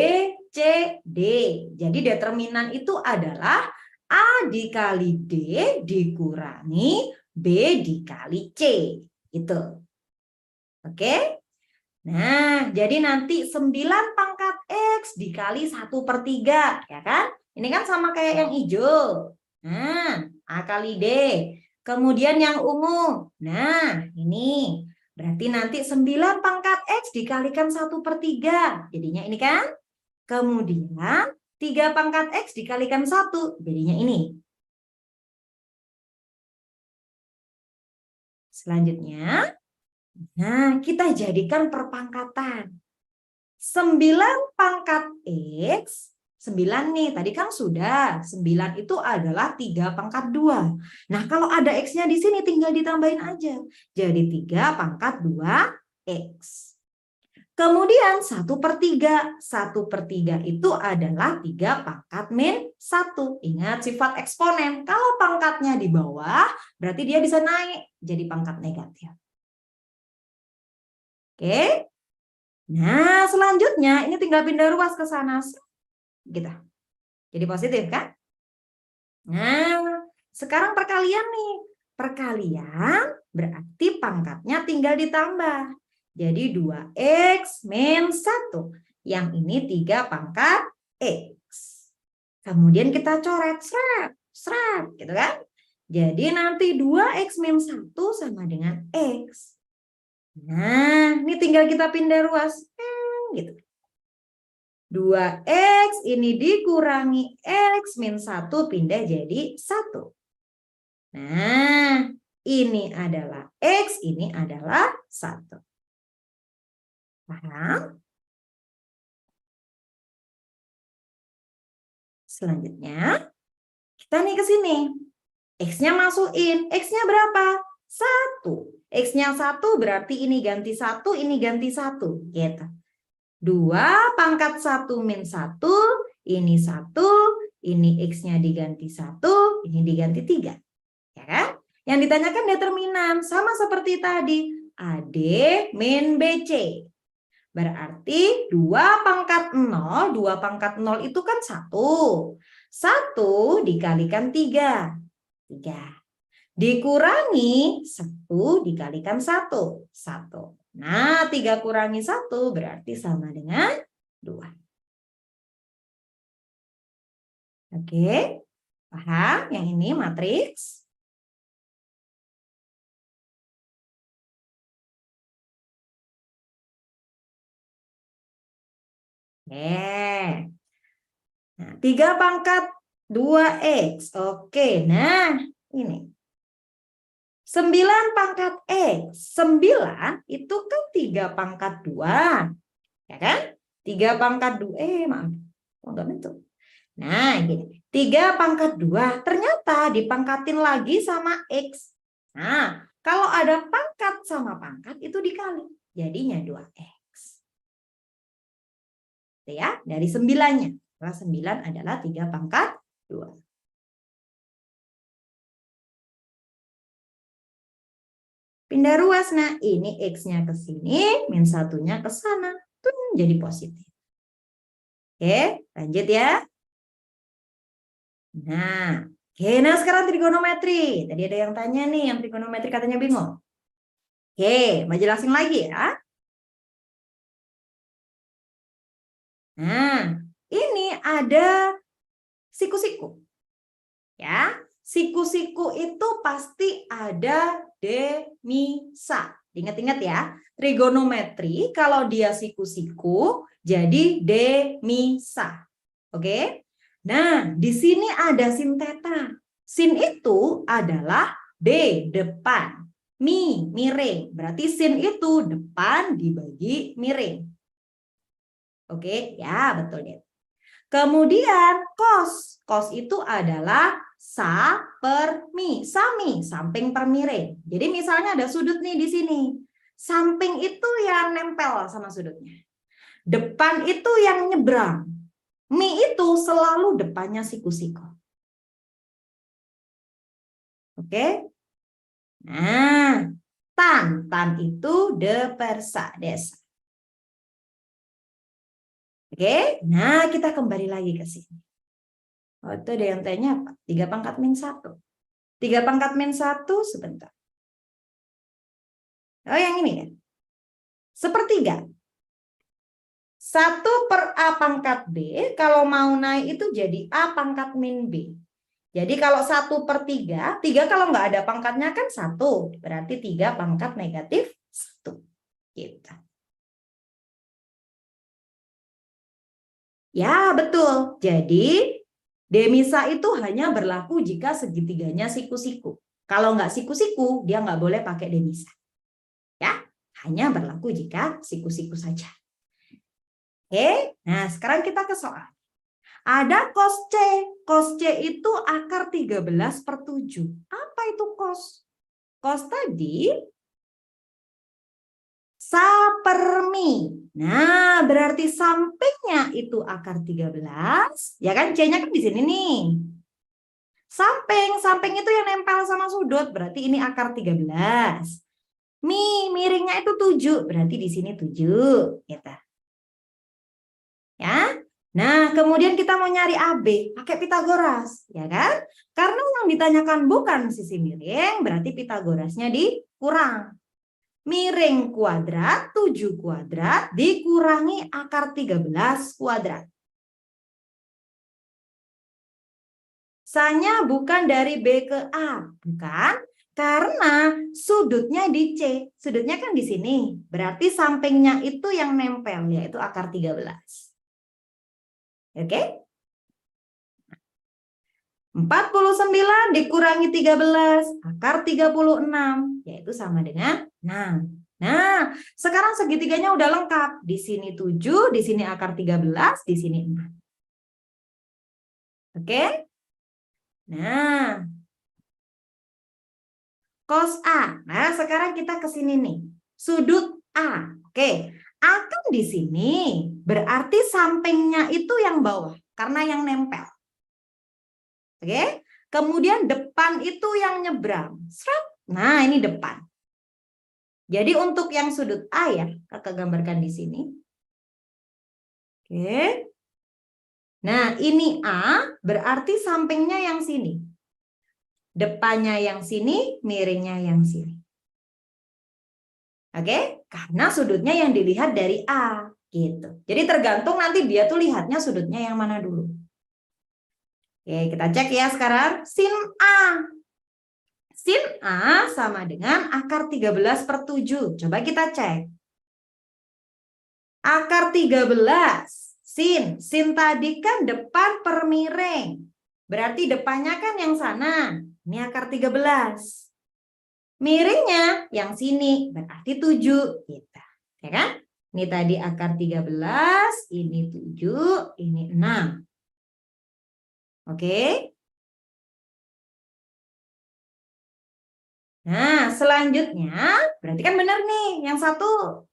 C, D. Jadi determinan itu adalah A dikali D dikurangi B dikali C. Gitu. Oke? Nah, jadi nanti 9 pangkat X dikali 1/3. Ya kan? Ini kan sama kayak yang hijau. Nah, A kali D. Kemudian yang ungu. Nah, ini. Berarti nanti 9 pangkat X dikalikan 1/3. Jadinya ini kan. Kemudian 3 pangkat X dikalikan 1. Jadinya ini. Selanjutnya. Nah, kita jadikan perpangkatan. 9 pangkat X. 9 nih, tadi kan sudah. 9 itu adalah 3 pangkat 2. Nah, kalau ada X-nya di sini tinggal ditambahin aja. Jadi 3 pangkat 2X. Kemudian 1/3. 1/3 itu adalah 3 pangkat min 1. Ingat sifat eksponen. Kalau pangkatnya di bawah, berarti dia bisa naik jadi pangkat negatif. Oke. Nah, selanjutnya ini tinggal pindah ruas ke sana. Gitu. Jadi positif kan? Nah, sekarang perkalian nih. Perkalian berarti pangkatnya tinggal ditambah. Jadi 2X min 1. Yang ini 3 pangkat X. Kemudian kita coret. Seret. Gitu kan? Jadi nanti 2X min 1 sama dengan X. Nah, ini tinggal kita pindah ruas. Gitu. 2X ini dikurangi X min 1 pindah jadi 1. Nah, ini adalah X, ini adalah 1. Paham? Selanjutnya, kita nih ke sini. X-nya masukin. X-nya berapa? 1. X-nya 1 berarti ini ganti 1, ini ganti 1. Gitu. 2 pangkat 1 min 1, ini 1, ini X-nya diganti 1, ini diganti 3. Ya kan? Yang ditanyakan determinan, sama seperti tadi, AD min BC. Berarti 2 pangkat 0, 2 pangkat 0 itu kan 1. 1 dikalikan 3. 3. Dikurangi 1 dikalikan 1. 1. Nah, 3 kurangi 1 berarti sama dengan 2. Oke, paham? Yang ini matriks. Oke. Nah, 3 pangkat 2X. Oke, nah ini. 9 pangkat X. 9 itu kan 3 pangkat 2. Ya kan? 3 pangkat 2. Maaf. Oh, enggak bentuk. Nah, gini. 3 pangkat 2. Ternyata dipangkatin lagi sama X. Nah, kalau ada pangkat sama pangkat itu dikali. Jadinya 2X. Itu ya, dari 9-nya. Karena 9 adalah 3 pangkat 2. Pindah ruas, nah ini X-nya ke sini, min 1-nya ke sana. Tuh, jadi positif. Oke, lanjut ya. Nah, sekarang trigonometri. Tadi ada yang tanya nih, yang trigonometri katanya bingung. Oke, mau jelasin lagi ya. Nah, ini ada siku-siku. Ya, siku-siku itu pasti ada demisa. Ingat-ingat ya, trigonometri kalau dia siku-siku jadi demisa. Oke? Nah, di sini ada sin theta. Sin itu adalah D, depan. Mi, miring. Berarti sin itu depan dibagi miring. Oke, ya betul deh. Kemudian cos. Cos itu adalah sa per mi. Sami, samping per miring. Jadi misalnya ada sudut nih di sini. Samping itu yang nempel sama sudutnya. Depan itu yang nyebrang. Mi itu selalu depannya siku-siku. Oke? Nah, tan itu depersa, desa. Oke, nah kita kembali lagi ke sini. Oh, itu ada yang tanya apa? 3 pangkat min 1. 3 pangkat min 1 sebentar. Oh, yang ini ya. Sepertiga. 1 per A pangkat B, kalau mau naik itu jadi A pangkat min B. Jadi kalau 1 per 3, 3 kalau nggak ada pangkatnya kan 1. Berarti 3 pangkat negatif 1. Gitu. Ya, betul. Jadi, demisa itu hanya berlaku jika segitiganya siku-siku. Kalau nggak siku-siku, dia nggak boleh pakai demisa. Ya, hanya berlaku jika siku-siku saja. Oke, nah sekarang kita ke soal. Ada cos C. Cos C itu akar 13 per 7. Apa itu cos? Cos tadi sa per mi. Nah, berarti sampingnya itu akar 13. Ya kan, C-nya kan di sini nih. Samping itu yang nempel sama sudut. Berarti ini akar 13. Miringnya itu 7. Berarti di sini 7. Gitu. Ya. Nah, kemudian kita mau nyari AB. Pakai Pitagoras. Ya kan? Karena yang ditanyakan bukan sisi miring. Berarti Pitagorasnya dikurang. Miring kuadrat, 7 kuadrat, dikurangi akar 13 kuadrat. Sanya bukan dari B ke A. Bukan, karena sudutnya di C. Sudutnya kan di sini. Berarti sampingnya itu yang nempel, yaitu akar 13. Oke? 49 dikurangi 13, akar 36, yaitu sama dengan 6. Nah, sekarang segitiganya udah lengkap. Di sini 7, di sini akar 13, di sini 6. Oke? Nah, cos A. Nah, sekarang kita ke sini nih. Sudut A. Oke, A kan di sini. Berarti sampingnya itu yang bawah, karena yang nempel. Oke, kemudian depan itu yang nyebrang. Nah, ini depan. Jadi untuk yang sudut A ya, kakak gambarkan di sini. Oke. Nah, ini A berarti sampingnya yang sini. Depannya yang sini, miringnya yang sini. Oke, karena sudutnya yang dilihat dari A gitu. Jadi tergantung nanti dia tuh lihatnya sudutnya yang mana dulu. Oke, kita cek ya sekarang. Sin A. Sin A sama dengan akar 13 per 7. Coba kita cek. Akar 13. Sin tadi kan depan per miring. Berarti depannya kan yang sana. Ini akar 13. Miringnya yang sini. Berarti 7. Gitu. Ya kan? Ini tadi akar 13. Ini 7. Ini 6. Oke. Nah, selanjutnya berarti kan benar nih yang satu.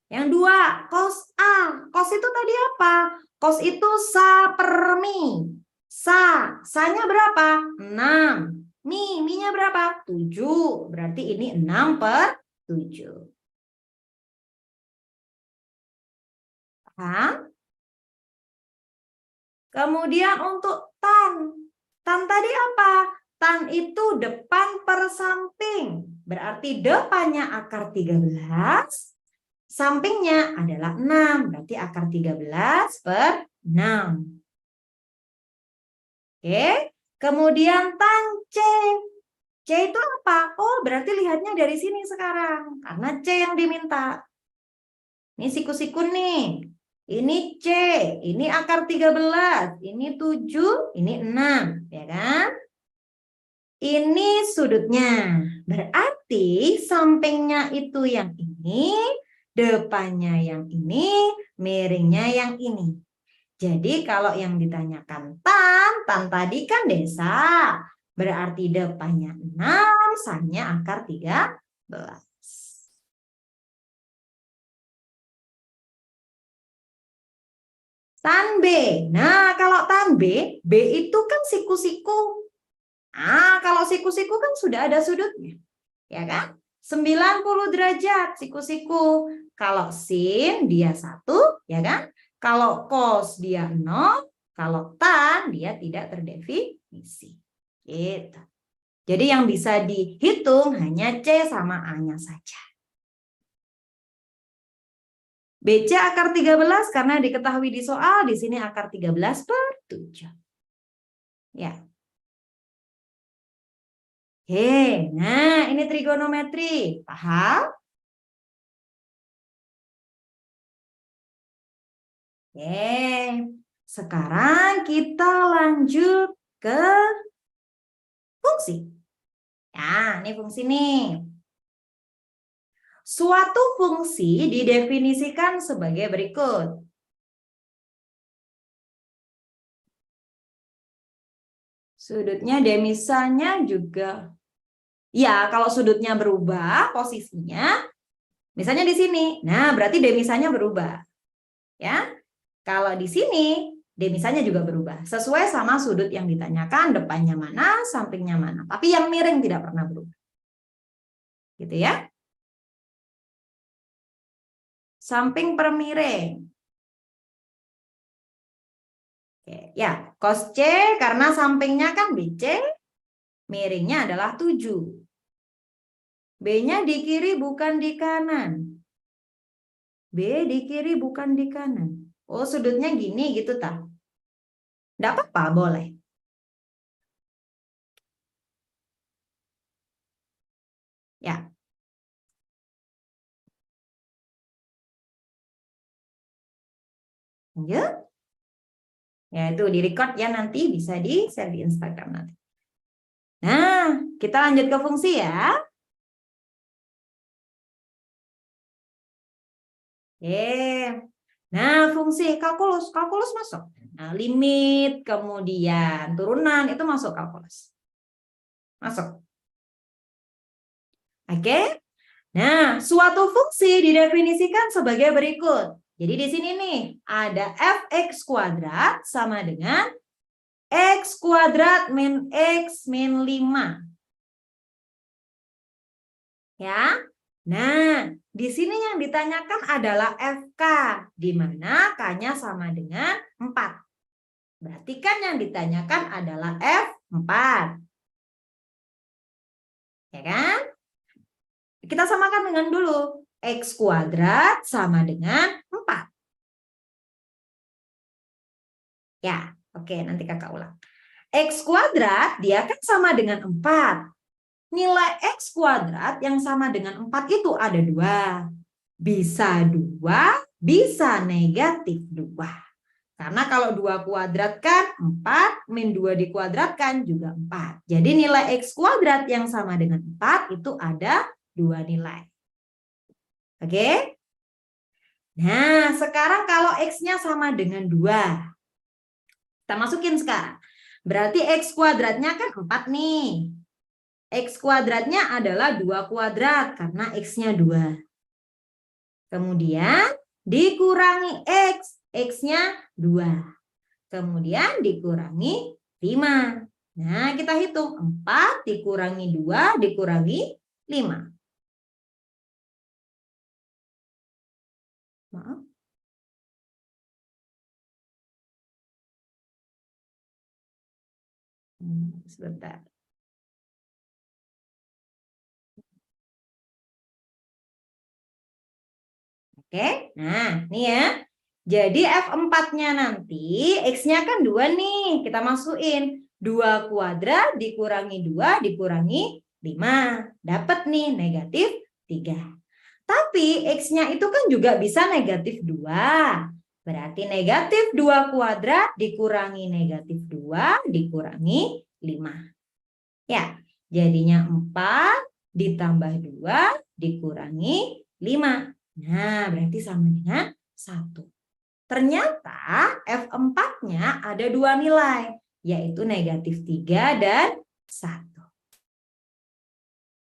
Yang dua, cos A. Cos itu tadi apa? Cos itu sa per mi. Sa-nya berapa? 6. Mi-nya berapa? 7. Berarti ini 6 per 7. Paham? Kemudian untuk tan. Tan tadi apa? Tan itu depan per samping. Berarti depannya akar 13. Sampingnya adalah 6. Berarti akar 13 per 6. Oke. Kemudian tan C. C itu apa? Oh, berarti lihatnya dari sini sekarang. Karena C yang diminta. Ini siku-siku nih. Ini C, ini akar 13, ini 7, ini 6, ya kan? Ini sudutnya. Berarti sampingnya itu yang ini, Depannya yang ini, miringnya yang ini. Jadi kalau yang ditanyakan tan tadi kan desa. Berarti depannya 6, sannya akar 13. Tan B. Nah, kalau tan B itu kan siku-siku. Kalau siku-siku kan sudah ada sudutnya. Ya kan? 90 derajat siku-siku. Kalau sin dia 1, ya kan? Kalau cos dia 0, kalau tan dia tidak terdefinisi. Gitu. Jadi yang bisa dihitung hanya C sama A-nya saja. BC akar 13 karena diketahui di soal, di sini akar 13/7. Ya. Oke, nah ini trigonometri. Paham? Oke, sekarang kita lanjut ke fungsi. Ya, ini fungsi nih. Suatu fungsi didefinisikan sebagai berikut. Sudutnya demisanya juga. Ya, kalau sudutnya berubah posisinya, misalnya di sini. Nah, berarti demisanya berubah. Ya. Kalau di sini, demisanya juga berubah. Sesuai sama sudut yang ditanyakan, depannya mana, sampingnya mana. Tapi yang miring tidak pernah berubah. Gitu ya. Samping per miring. Oke, ya, cos C karena sampingnya kan BC, miringnya adalah 7. B-nya di kiri bukan di kanan. B di kiri bukan di kanan. Oh, sudutnya gini gitu tak? Tidak apa-apa, boleh. Ya. Lanjut. Ya, itu di-record ya, nanti bisa di-share di Instagram nanti. Nah, kita lanjut ke fungsi ya. Nah, fungsi kalkulus masuk. Nah, limit, kemudian turunan, itu masuk kalkulus. Masuk. Oke. Nah, suatu fungsi didefinisikan sebagai berikut. Jadi di sini nih, ada fx kuadrat sama dengan x kuadrat min x min 5. Ya. Nah, di sini yang ditanyakan adalah FK, di mana K-nya sama dengan 4. Berarti kan yang ditanyakan adalah F4. Ya kan? Kita samakan dengan dulu. X kuadrat sama dengan 4. Ya, oke, nanti kakak ulang. X kuadrat dia kan sama dengan 4. Nilai X kuadrat yang sama dengan 4 itu ada 2. Bisa 2, bisa negatif 2. Karena kalau 2 kuadrat kan 4, min 2 dikuadratkan juga 4. Jadi nilai X kuadrat yang sama dengan 4 itu ada 2 nilai. Oke? Nah, sekarang kalau X-nya sama dengan 2. Kita masukin sekarang. Berarti X kuadratnya kan 4 nih. X kuadratnya adalah 2 kuadrat karena X-nya 2. Kemudian dikurangi X. X-nya 2. Kemudian dikurangi 5. Nah, kita hitung. 4 dikurangi 2 dikurangi 5. Maaf. Sebentar. Oke, nah ini ya. Jadi F4-nya nanti, X-nya kan 2 nih. Kita masukin 2 kuadrat dikurangi 2 dikurangi 5. Dapat nih negatif 3. Tapi X-nya itu kan juga bisa negatif 2. Berarti negatif 2 kuadrat dikurangi negatif 2 dikurangi 5. Ya, jadinya 4 ditambah 2 dikurangi 5. Nah, berarti sama dengan 1. Ternyata F4-nya ada 2 nilai, yaitu -3 dan 1.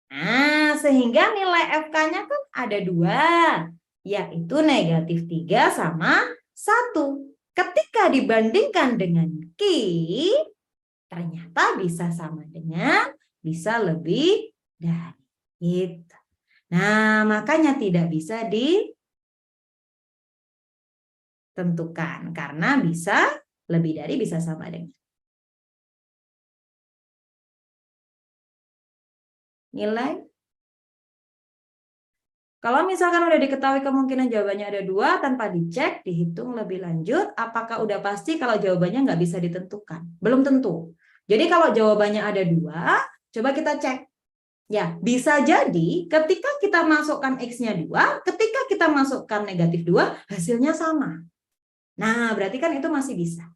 Nah, sehingga nilai FK-nya kan ada 2, yaitu -3 sama 1. Ketika dibandingkan dengan Q, ternyata bisa sama dengan, bisa lebih dari. Gitu. Nah, makanya tidak bisa ditentukan, karena bisa lebih dari, bisa sama dengan. Nilai. Kalau misalkan udah diketahui kemungkinan jawabannya ada 2, tanpa dicek, dihitung lebih lanjut, apakah udah pasti kalau jawabannya nggak bisa ditentukan? Belum tentu. Jadi kalau jawabannya ada 2, coba kita cek. Ya, bisa jadi ketika kita masukkan X-nya 2, ketika kita masukkan -2, hasilnya sama. Nah, berarti kan itu masih bisa.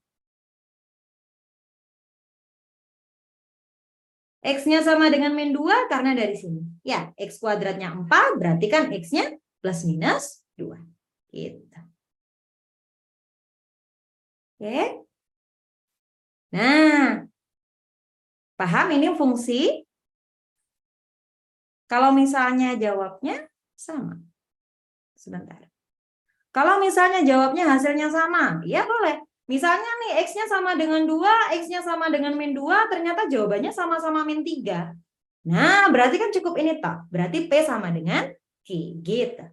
X-nya sama dengan -2 karena dari sini. Ya, X kuadratnya 4, berarti kan X-nya plus minus 2. Gitu. Oke. Nah, paham ini fungsi? Kalau misalnya jawabnya sama. Sebentar. Kalau misalnya jawabnya hasilnya sama, ya boleh. Misalnya nih X-nya sama dengan 2, X-nya sama dengan -2, ternyata jawabannya sama-sama -3. Nah, berarti kan cukup ini toh. Berarti P sama dengan Q. Gitu.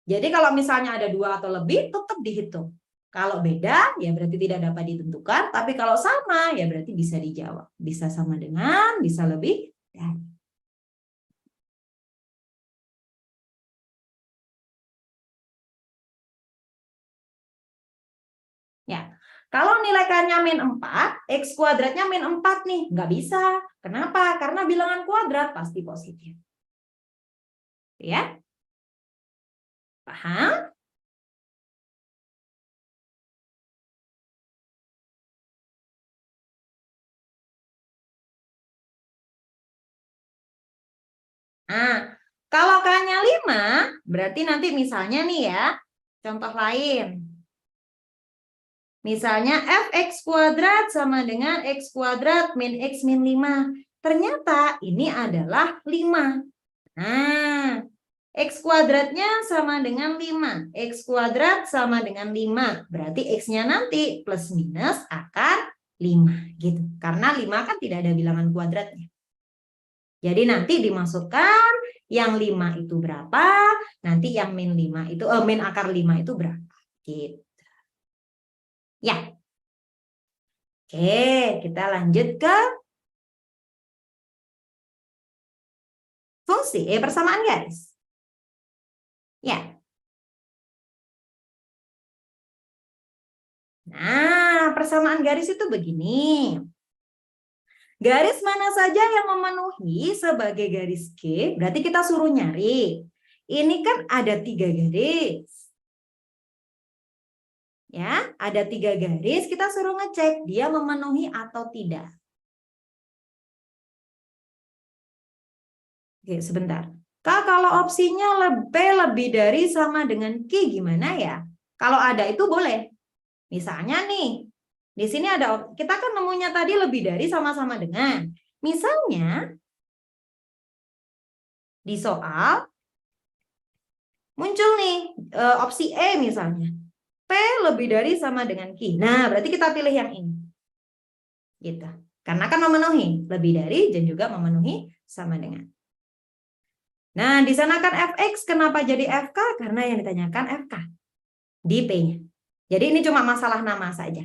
Jadi kalau misalnya ada 2 atau lebih, tetap dihitung. Kalau beda, ya berarti tidak dapat ditentukan. Tapi kalau sama, ya berarti bisa dijawab. Bisa sama dengan, bisa lebih dari. Ya, kalau nilai K-nya -4, X kuadratnya -4 nih. Nggak bisa. Kenapa? Karena bilangan kuadrat pasti positif. Ya? Paham? Nah, kalau K-nya 5, berarti nanti misalnya nih ya, contoh lain. Misalnya fx kuadrat sama dengan x kuadrat min x min 5. Ternyata ini adalah 5. Nah, x kuadratnya sama dengan 5. X kuadrat sama dengan 5. Berarti x-nya nanti plus minus akan 5. Gitu. Karena 5 kan tidak ada bilangan kuadratnya. Jadi nanti dimasukkan yang 5 itu berapa, nanti yang min 5 itu, min akar 5 itu berapa. Gitu. Ya. Oke, kita lanjut ke fungsi persamaan garis. Ya. Nah, persamaan garis itu begini. Garis mana saja yang memenuhi sebagai garis G, berarti kita suruh nyari. Ini kan ada 3 garis. Ya, ada 3 garis, kita suruh ngecek dia memenuhi atau tidak. Oke, sebentar. Kak, kalau opsinya lebih dari sama dengan Q gimana ya? Kalau ada itu boleh. Misalnya nih, di sini ada, kita kan nemunya tadi lebih dari sama-sama dengan. Misalnya, di soal, muncul nih opsi E misalnya. P lebih dari sama dengan Q. Nah, berarti kita pilih yang ini. Gitu. Karena kan memenuhi. Lebih dari dan juga memenuhi sama dengan. Nah, di sana kan fx, kenapa jadi fk? Karena yang ditanyakan fk. Di P-nya. Jadi ini cuma masalah nama saja.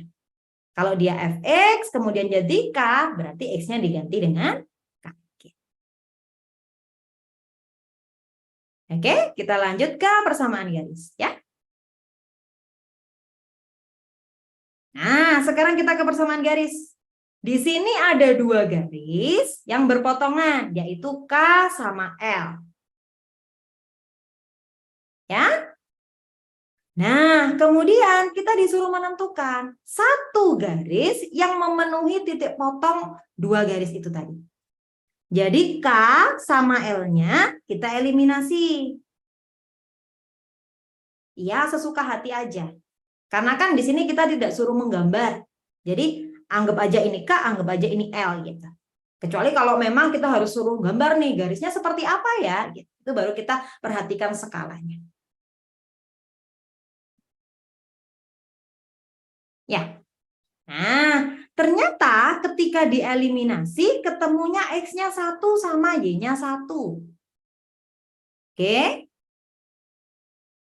Kalau dia fx, kemudian jadi k, berarti x-nya diganti dengan k. Oke, kita lanjut ke persamaan garis. Ya. Nah, sekarang kita ke persamaan garis. Di sini ada 2 garis yang berpotongan, yaitu K sama L. Ya? Nah, kemudian kita disuruh menentukan 1 garis yang memenuhi titik potong 2 garis itu tadi. Jadi K sama L-nya kita eliminasi. Ya sesuka hati aja. Karena kan di sini kita tidak suruh menggambar. Jadi anggap aja ini K, anggap aja ini L gitu. Kecuali kalau memang kita harus suruh gambar nih garisnya seperti apa ya, gitu. Itu baru kita perhatikan skalanya. Ya. Nah, ternyata ketika dieliminasi ketemunya X-nya 1 sama Y-nya 1. Oke.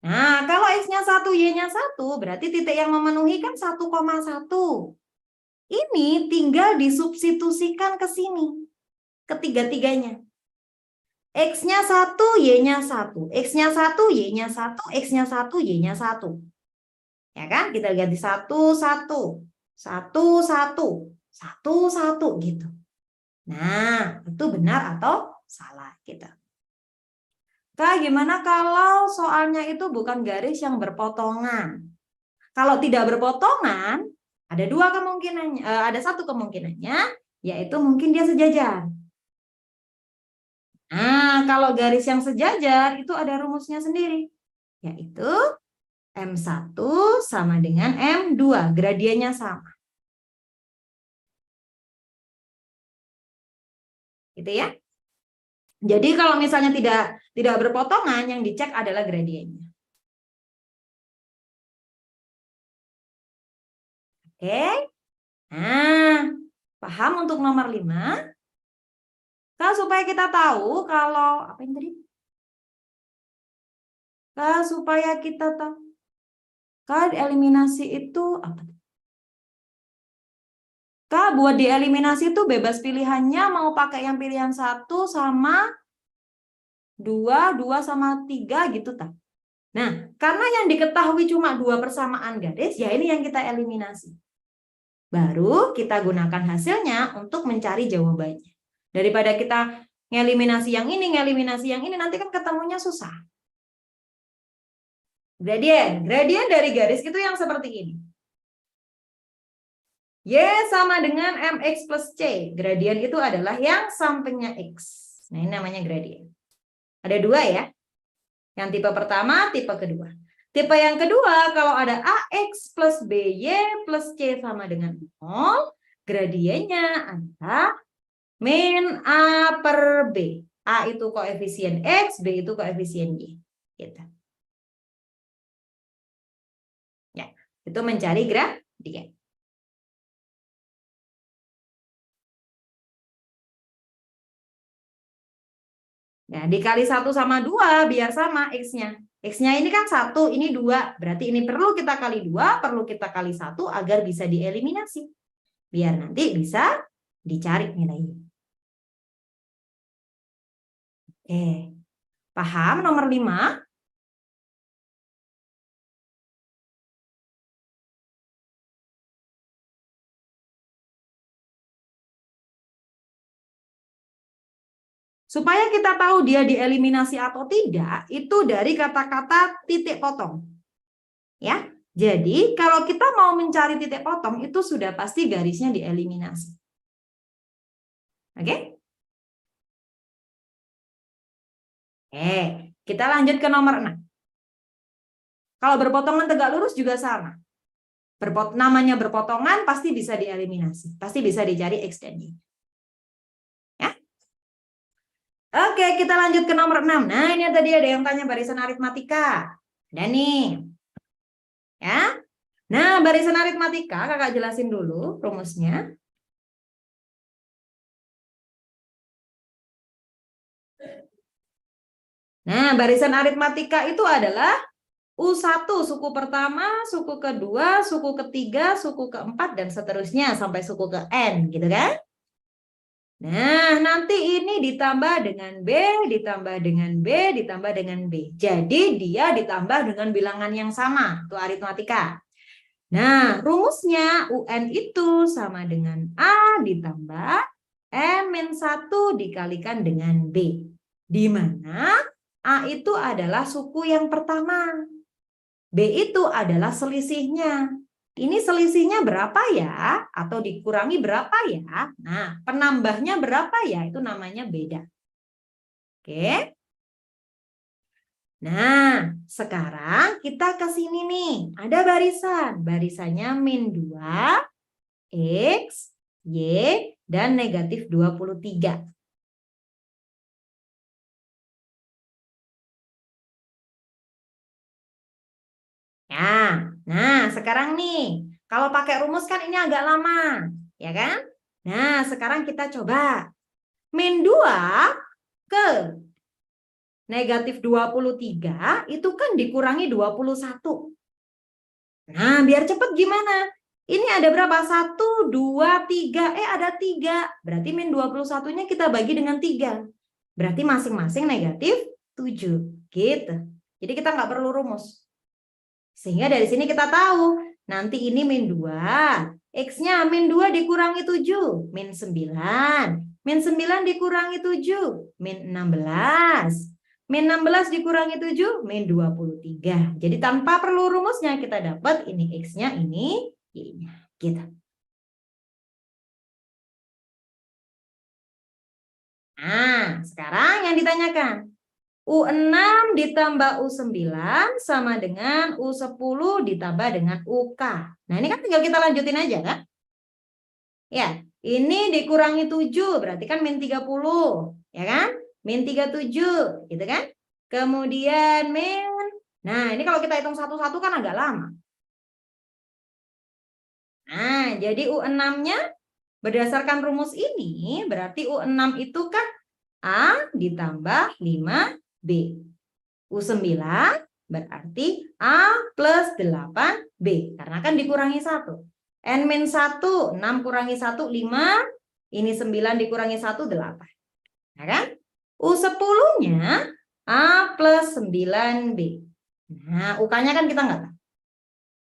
Nah, kalau X-nya 1, Y-nya 1, berarti titik yang memenuhi kan 1,1. Ini tinggal disubstitusikan ke sini. Ketiga-tiganya. X-nya 1, Y-nya 1. X-nya 1, Y-nya 1. X-nya 1, Y-nya 1. Ya kan? Kita ganti 1, 1. 1, 1. 1, 1 gitu. Nah, itu benar atau salah kita. Kak, gimana kalau soalnya itu bukan garis yang berpotongan? Kalau tidak berpotongan, ada dua kemungkinannya, ada satu kemungkinannya, yaitu mungkin dia sejajar. Nah, kalau garis yang sejajar itu ada rumusnya sendiri, yaitu M1 sama dengan M2, gradiennya sama. Gitu ya. Jadi kalau misalnya tidak berpotongan, yang dicek adalah gradiennya. Oke. Nah, paham untuk nomor 5? Kak, supaya kita tahu kalau apa yang tadi? Kak, supaya kita tahu. Kak, eliminasi itu apa? Kak, buat dieliminasi itu bebas pilihannya mau pakai yang pilihan 1 sama 2, 2 sama 3 gitu tak? Nah, karena yang diketahui cuma 2 persamaan garis, ya ini yang kita eliminasi. Baru kita gunakan hasilnya untuk mencari jawabannya. Daripada kita ngeliminasi yang ini, nanti kan ketemunya susah. Gradien dari garis itu yang seperti ini. Y sama dengan MX plus C. Gradien itu adalah yang sampingnya X. Nah, ini namanya gradien. Ada 2 ya. Yang tipe pertama, tipe kedua. Tipe yang kedua, kalau ada AX plus BY plus C sama dengan 0, gradiennya adalah min A per B. A itu koefisien X, B itu koefisien Y. Gitu. Ya, itu mencari gradien. Nah, dikali 1 sama 2 biar sama X-nya. X-nya ini kan 1, ini 2. Berarti ini perlu kita kali 2, perlu kita kali 1 agar bisa dieliminasi. Biar nanti bisa dicari nilainya. Oke. Paham nomor 5? Supaya kita tahu dia dieliminasi atau tidak, itu dari kata-kata titik potong. Ya, jadi kalau kita mau mencari titik potong, itu sudah pasti garisnya dieliminasi. Oke? Kita lanjut ke nomor 6. Kalau berpotongan tegak lurus juga sama. Namanya berpotongan pasti bisa dieliminasi. Pasti bisa dicari X dan Y. Oke, kita lanjut ke nomor 6. Nah, ini tadi ada yang tanya barisan aritmatika. Ada nih. Ya. Nah, barisan aritmatika Kakak jelasin dulu rumusnya. Nah, barisan aritmatika itu adalah U1 suku pertama, suku kedua, suku ketiga, suku keempat, dan seterusnya sampai suku ke N, gitu kan? Nah, nanti ini ditambah dengan B, ditambah dengan B, ditambah dengan B. Jadi dia ditambah dengan bilangan yang sama, itu aritmatika. Nah, rumusnya UN itu sama dengan A ditambah M-1 dikalikan dengan B. Di mana A itu adalah suku yang pertama. B itu adalah selisihnya. Ini selisihnya berapa ya? Atau dikurangi berapa ya? Nah, penambahnya berapa ya? Itu namanya beda. Oke. Nah, sekarang kita ke sini nih. Ada barisan. Barisannya min 2, X, Y, dan negatif 23. Nah, sekarang nih. Kalau pakai rumus kan ini agak lama. Ya kan? Nah, sekarang kita coba. Min 2 ke negatif 23 itu kan dikurangi 21. Nah, biar cepet gimana? Ini ada berapa? 1, 2, 3. Ada 3. Berarti min 21-nya kita bagi dengan 3. Berarti masing-masing negatif 7. Gitu. Jadi kita nggak perlu rumus. Sehingga dari sini kita tahu. Nanti ini min 2. X-nya min 2 dikurangi 7. Min 9. Min 9 dikurangi 7. Min 16. Min 16 dikurangi 7, min 23. Jadi tanpa perlu rumusnya kita dapat ini X-nya, ini Y-nya. Gitu. Nah, sekarang yang ditanyakan. U6 ditambah U9 sama dengan U10 ditambah dengan UK. Nah, ini kan tinggal kita lanjutin aja kan? Ya, ini dikurangi 7, berarti kan min 30. Ya kan? Min 37, gitu kan? Kemudian nah ini kalau kita hitung satu-satu kan agak lama. Nah, jadi U6-nya berdasarkan rumus ini, berarti U6 itu kan A ditambah 5B. U9 berarti A plus 8B, karena kan dikurangi 1. N-1, 6 kurangi 1, 5. Ini 9 dikurangi 1, 8. Nah kan? U10-nya A plus 9B. Nah, UK-nya kan kita nggak tahu.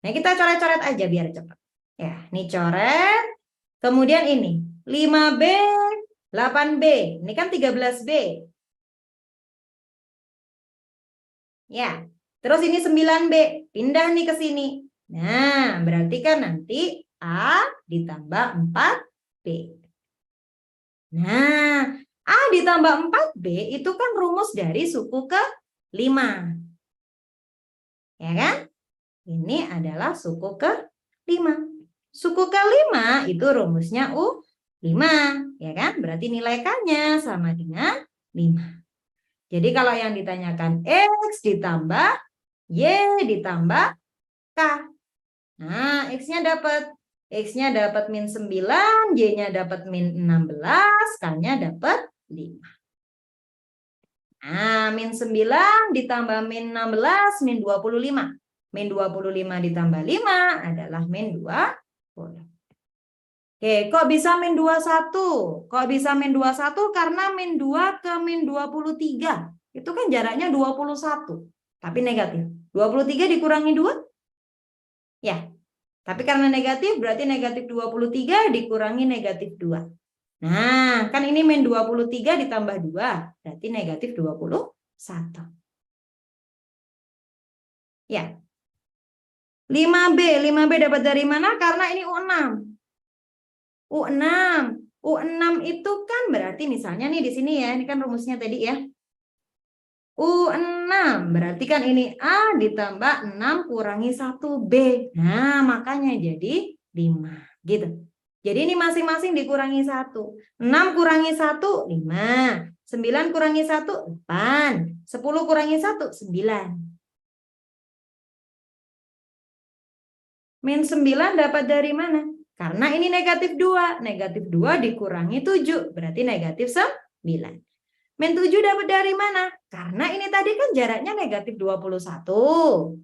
Nah, kita coret-coret aja biar cepat. Ya, ini coret. Kemudian ini 5B, 8B. Ini kan 13B. Ya, terus ini 9B. Pindah nih ke sini. Nah, berarti kan nanti A ditambah 4B. Nah, A ditambah 4B itu kan rumus dari suku ke-5. Ya kan? Ini adalah suku ke-5. Suku ke-5 itu rumusnya U5. Ya kan? Berarti nilai K-nya sama dengan 5. Jadi kalau yang ditanyakan X ditambah Y ditambah K. Nah, X-nya dapat min 9, Y-nya dapat min 16, K-nya dapat 5. Nah, min 9 ditambah min 16, min 25. Min 25 ditambah 5 adalah min 20. Oke, kok bisa min 21? Kok bisa min 21? Karena min 2 ke min 23. Itu kan jaraknya 21. Tapi negatif. 23 dikurangi 2? Ya. Tapi karena negatif, berarti negatif 23 dikurangi negatif 2. Nah, kan ini min 23 ditambah 2, berarti negatif 21. Ya. 5B dapat dari mana? Karena ini U6. U6 itu kan berarti misalnya nih di sini ya, ini kan rumusnya tadi ya. U6 berarti kan ini A ditambah 6 kurangi 1B. Nah, makanya jadi 5 gitu. Jadi ini masing-masing dikurangi 1. 6 kurangi 1, 5. 9 kurangi 1, 8. 10 kurangi 1, 9. Min 9 dapat dari mana? Karena ini negatif 2. Negatif 2 dikurangi 7. Berarti negatif 9. Min 7 dapat dari mana? Karena ini tadi kan jaraknya negatif 21.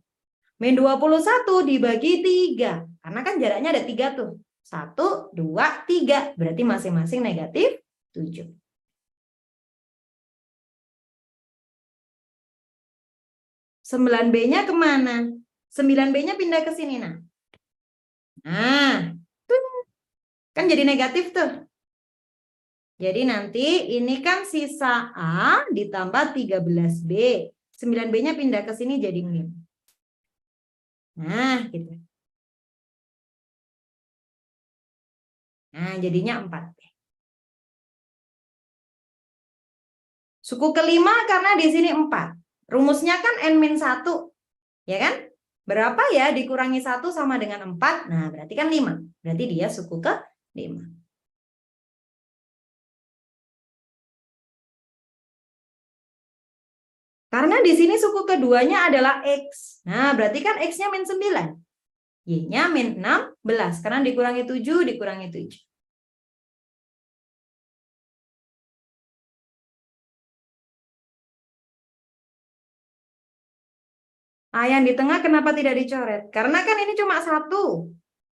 Min 21 dibagi 3. Karena kan jaraknya ada 3 tuh. 1, 2, 3. Berarti masing-masing negatif 7. Sembilan B-nya kemana? 9B-nya pindah ke sini. Nah, kan jadi negatif tuh. Jadi nanti ini kan sisa A ditambah 13B. 9B-nya pindah ke sini jadi min. Nah, gitu. Nah, jadinya 4B. Suku ke-5 karena di sini 4. Rumusnya kan N-1, ya kan? Berapa ya dikurangi 1 sama dengan 4? Nah, berarti kan 5. Berarti dia suku ke 5. Karena di sini suku keduanya adalah X. Nah, berarti kan X-nya min 9. Y-nya min 16. Karena dikurangi 7, dikurangi 7. Ah, yang di tengah kenapa tidak dicoret? Karena kan ini cuma 1.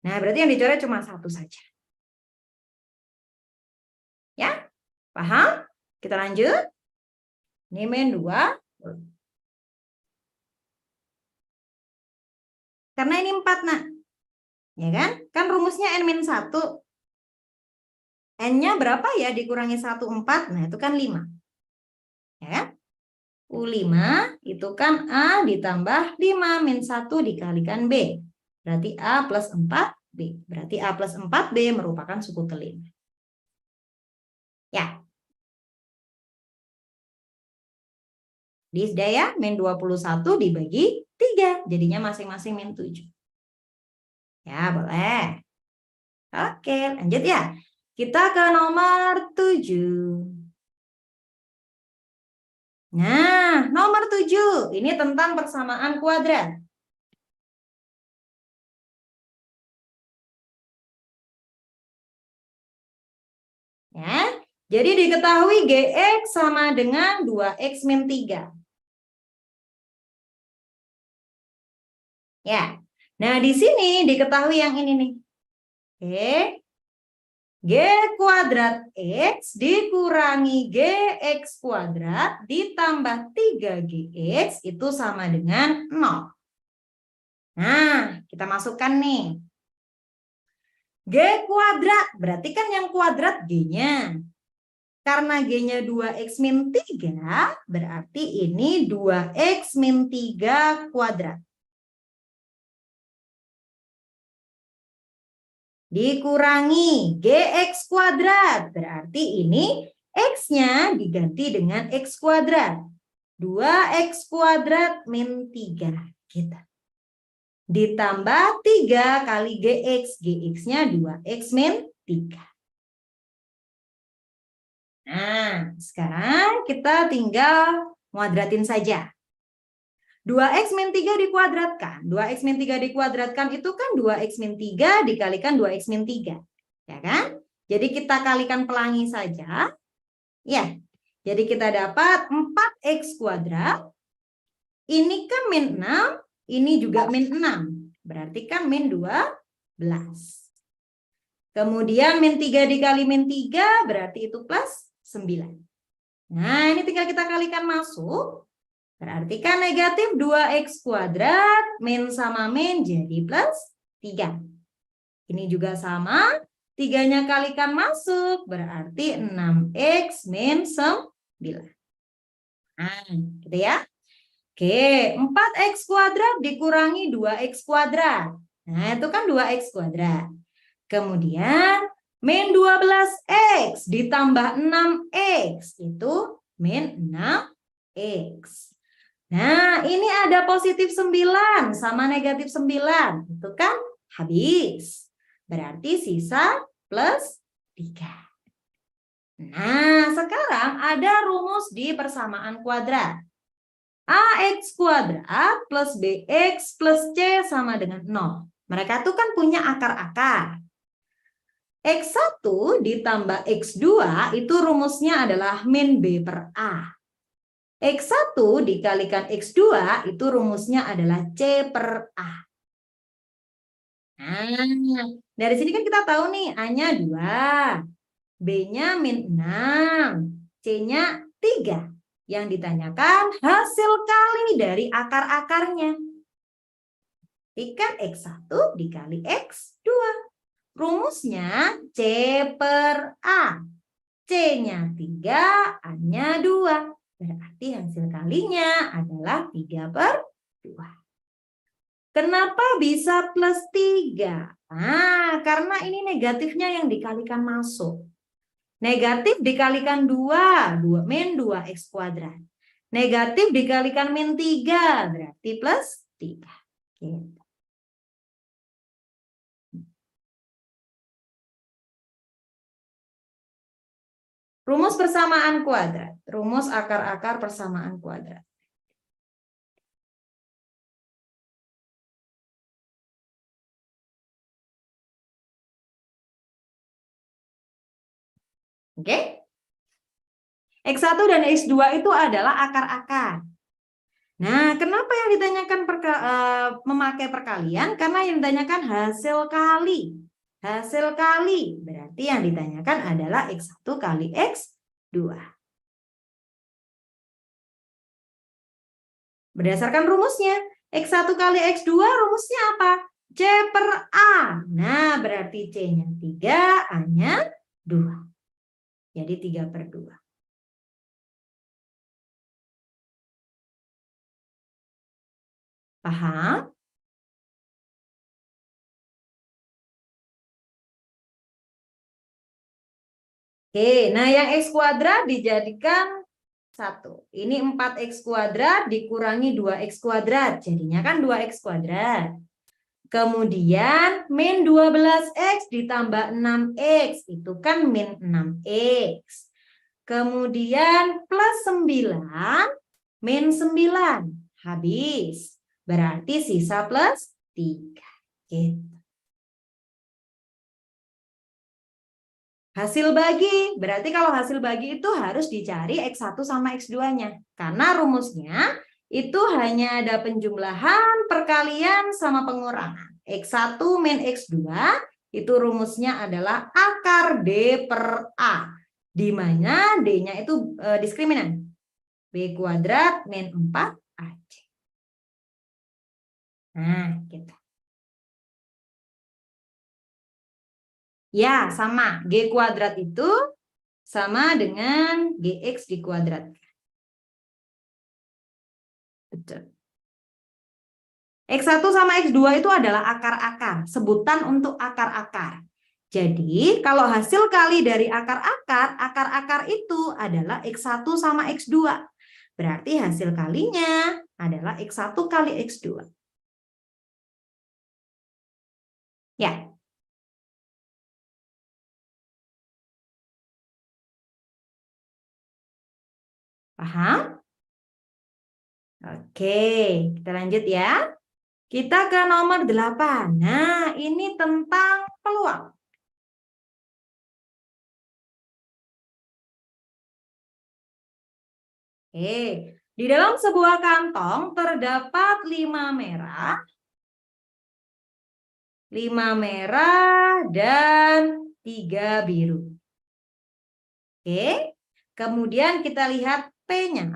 Nah, berarti yang dicoret cuma 1 saja. Ya? Paham? Kita lanjut. Ini min 2. Karena ini 4, nak. Ya kan? Kan rumusnya N-1. N-nya berapa ya dikurangi 1, 4? Nah, itu kan 5. Ya kan? U5 itu kan A ditambah 5 min 1 dikalikan B. Berarti A plus 4B. Berarti A plus 4B merupakan suku kelima. Ya. Sudah ya, min 21 dibagi 3. Jadinya masing-masing min 7. Ya, boleh. Oke, lanjut ya. Kita ke nomor 7. Nah, nomor 7. Ini tentang persamaan kuadrat. Ya, jadi diketahui GX sama dengan 2X min 3. Ya, nah di sini diketahui yang ini nih. Oke. G kuadrat X dikurangi GX kuadrat ditambah 3GX itu sama dengan 0. Nah, kita masukkan nih. G kuadrat, berarti kan yang kuadrat G-nya. Karena G-nya 2X min 3, berarti ini 2X min 3 kuadrat. Dikurangi GX kuadrat. Berarti ini X-nya diganti dengan X kuadrat. 2X kuadrat min 3. Gitu. Ditambah 3 kali GX. GX-nya 2X min 3. Nah, sekarang kita tinggal kuadratin saja. 2X min 3 dikuadratkan. 2X min 3 dikuadratkan itu kan 2X min 3 dikalikan 2X min 3. Ya kan? Jadi kita kalikan pelangi saja. Ya. Jadi kita dapat 4X kuadrat. Ini kan min 6. Ini juga min 6. Berarti kan min 12. Kemudian min 3 dikali min 3 berarti itu plus 9. Nah, ini tinggal kita kalikan masuk. Berarti kan negatif 2X kuadrat min sama min jadi plus 3. Ini juga sama. 3-nya kalikan masuk. Berarti 6X min 9. Nah, gitu ya. Oke, 4X kuadrat dikurangi 2X kuadrat. Nah, itu kan 2X kuadrat. Kemudian min 12X ditambah 6X. Itu min 6X. Nah, ini ada positif 9 sama negatif 9. Itu kan habis. Berarti sisa plus 3. Nah, sekarang ada rumus di persamaan kuadrat. AX kuadrat plus BX plus C sama dengan 0. Mereka tuh kan punya akar-akar. X1 ditambah X2 itu rumusnya adalah min B per A. X1 dikalikan X2 itu rumusnya adalah C per A. Nah, dari sini kan kita tahu nih A-nya 2, B-nya min 6, C-nya 3. Yang ditanyakan hasil kali dari akar-akarnya. Ikan X1 dikali X2. Rumusnya C per A. C-nya 3, A-nya 2. Berarti hasil kalinya adalah 3 per 2. Kenapa bisa plus 3? Nah, karena ini negatifnya yang dikalikan masuk. Negatif dikalikan 2 min 2X kuadrat. Negatif dikalikan min 3 berarti plus 3. Gitu. Rumus persamaan kuadrat. Rumus akar-akar persamaan kuadrat. Oke? X1 dan X2 itu adalah akar-akar. Nah, kenapa yang ditanyakan memakai perkalian? Karena yang ditanyakan hasil kali. Hasil kali. Berarti yang ditanyakan adalah X1 kali X2. Berdasarkan rumusnya, X1 kali X2 rumusnya apa? C per A. Nah, berarti C-nya 3, A-nya 2. Jadi 3 per 2. Paham? Oke, nah yang X kuadrat dijadikan 1. Ini 4X kuadrat dikurangi 2X kuadrat. Jadinya kan 2X kuadrat. Kemudian min 12X ditambah 6X. Itu kan min 6X. Kemudian plus 9 min 9. Habis. Berarti sisa plus 3. Gitu. Hasil bagi, berarti kalau hasil bagi itu harus dicari X1 sama X2-nya. Karena rumusnya itu hanya ada penjumlahan, perkalian, sama pengurangan. X1 min X2 itu rumusnya adalah akar D per A. Di mana D-nya itu diskriminan. B kuadrat min 4AC. Nah, gitu. Ya, sama. G kuadrat itu sama dengan GX dikuadratkan. Betul. X1 sama X2 itu adalah akar-akar, sebutan untuk akar-akar. Jadi, kalau hasil kali dari akar-akar, akar-akar itu adalah X1 sama X2. Berarti hasil kalinya adalah X1 kali X2. Ya. Paham? Oke, kita lanjut ya. Kita ke nomor 8. Nah, ini tentang peluang. Oke, di dalam sebuah kantong terdapat 5 merah dan 3 biru. Oke, kemudian kita lihat P-nya.